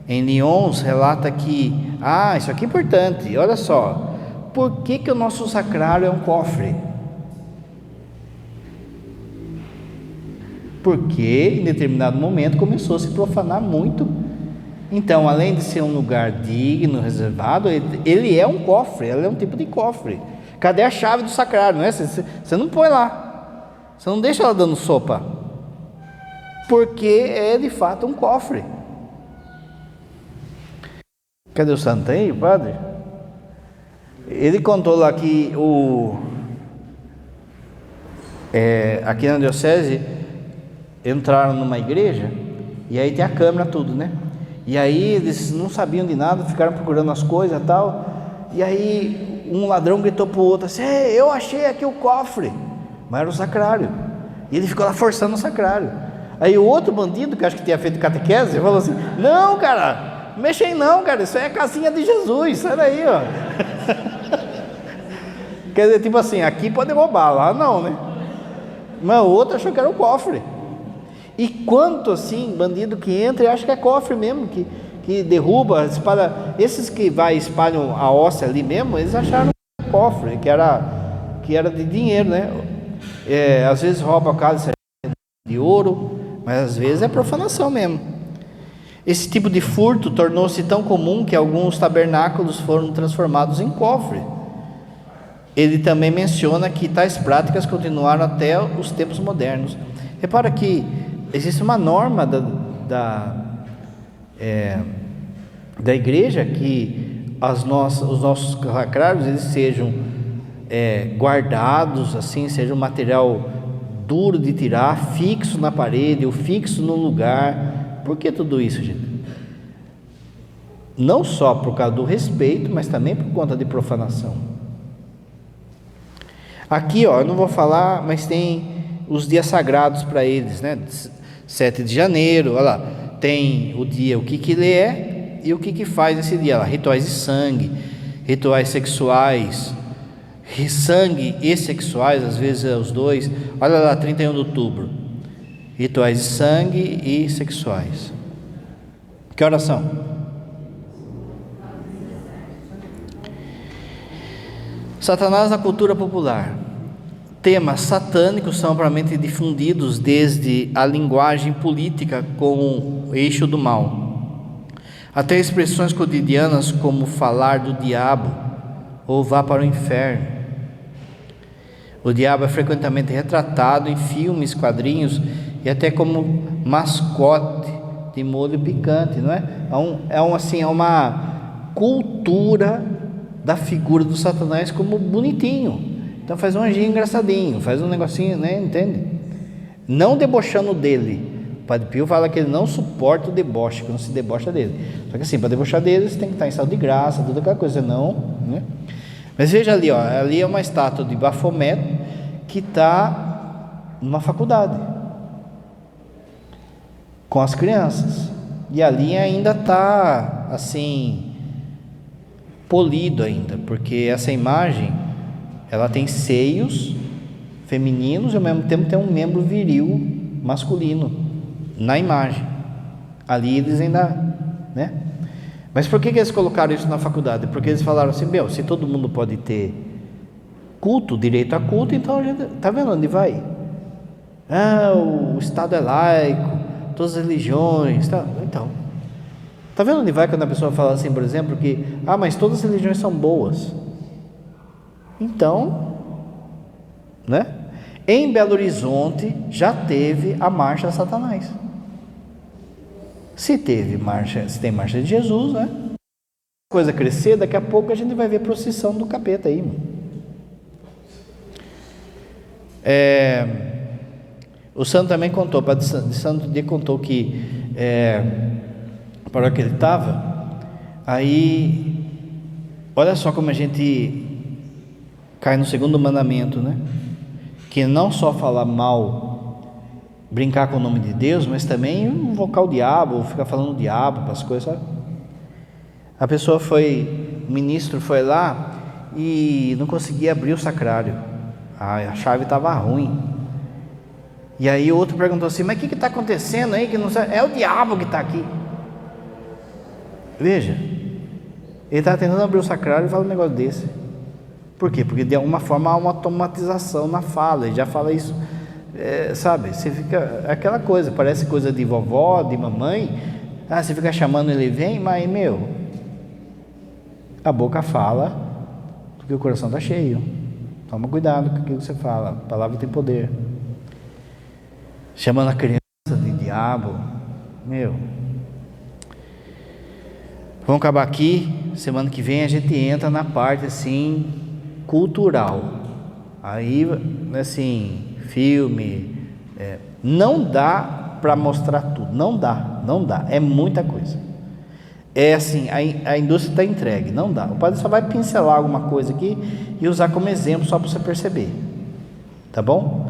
S1: em Lyons relata que, isso aqui é importante, olha só, por que o nosso sacrário é um cofre? Porque em determinado momento começou a se profanar muito. Então, além de ser um lugar digno, reservado, ele é um cofre, ele é um tipo de cofre. Cadê a chave do sacrário? Não é? Você não põe lá, você não deixa ela dando sopa, porque é de fato um cofre. Cadê o santo aí, padre? Ele contou lá que aqui na diocese entraram numa igreja e aí tem a câmera, tudo, né? E aí eles não sabiam de nada, ficaram procurando as coisas e tal. E aí um ladrão gritou pro outro assim: eu achei aqui o cofre, mas era o sacrário. E ele ficou lá forçando o sacrário. Aí o outro bandido, que acho que tinha feito catequese, falou assim: não, cara, mexe aí não, cara, isso aí é a casinha de Jesus, sai daí, ó. Quer dizer, tipo assim, aqui pode roubar, lá não, né? Mas o outro achou que era o cofre. E quanto assim, bandido que entra e acha que é cofre mesmo, que derruba, espalha. Esses que espalham a hóstia ali mesmo, eles acharam que era cofre, que era de dinheiro, né? Às vezes rouba a casa de ouro, mas às vezes é profanação mesmo. Esse tipo de furto tornou-se tão comum que alguns tabernáculos foram transformados em cofre. Ele também menciona que tais práticas continuaram até os tempos modernos. Repara que existe uma norma da igreja que os nossos sacrários eles sejam guardados, assim, seja um material duro de tirar, fixo na parede ou fixo no lugar. Por que tudo isso, gente? Não só por causa do respeito, mas também por conta de profanação. Aqui, eu não vou falar, mas tem os dias sagrados para eles, né? 7 de janeiro, olha lá, tem o dia, o que ele é e o que faz esse dia lá, rituais de sangue, rituais sexuais, sangue e sexuais, às vezes é os dois. Olha lá, 31 de outubro, rituais de sangue e sexuais. Que horas são? Satanás na cultura popular. Temas satânicos são amplamente difundidos desde a linguagem política como eixo do mal, até expressões cotidianas como falar do diabo ou vá para o inferno. O diabo é frequentemente retratado em filmes, quadrinhos e até como mascote de molho picante, não é? É uma cultura da figura do Satanás como bonitinho. Então faz um anjinho engraçadinho, faz um negocinho, né? Entende? Não debochando dele. O Padre Pio fala que ele não suporta o deboche, que não se debocha dele. Só que assim, para debochar dele, você tem que estar em estado de graça, toda aquela coisa, não, né? Mas veja ali, ó, ali é uma estátua de Bafomé que está numa faculdade com as crianças. E ali ainda está assim polido ainda, porque essa imagem ela tem seios femininos e ao mesmo tempo tem um membro viril masculino na imagem. Ali eles ainda, né? Mas por que eles colocaram isso na faculdade? Porque eles falaram assim, se todo mundo pode ter culto, direito a culto, então a gente, tá vendo onde vai? O Estado é laico, todas as religiões, tá? Então, tá vendo onde vai quando a pessoa fala assim, por exemplo, que mas todas as religiões são boas? Então, né? Em Belo Horizonte já teve a marcha a Satanás. Se tem marcha de Jesus, né? Coisa crescer, daqui a pouco a gente vai ver procissão do capeta aí. O santo também contou, o Padre de Santo Dia contou que para que ele estava, aí olha só como a gente cai no segundo mandamento, né? Que não só falar mal, brincar com o nome de Deus, mas também invocar o diabo, ficar falando o diabo para as coisas, sabe? A pessoa o ministro foi lá e não conseguia abrir o sacrário, a chave estava ruim. E aí o outro perguntou assim, mas o que está acontecendo aí? Que não sabe? É o diabo que está aqui. Veja, ele está tentando abrir o sacrário e fala um negócio desse. Por quê? Porque de alguma forma há uma automatização na fala, ele já fala isso, sabe? Você fica, aquela coisa, parece coisa de vovó, de mamãe, você fica chamando, ele vem, mas a boca fala, porque o coração está cheio. Toma cuidado com aquilo que você fala, a palavra tem poder. Chamando a criança de diabo, vamos acabar aqui, semana que vem a gente entra na parte assim, cultural, aí assim, filme, não dá para mostrar tudo, não dá, é muita coisa, assim, a indústria está entregue, não dá, o padre só vai pincelar alguma coisa aqui e usar como exemplo só para você perceber, tá bom?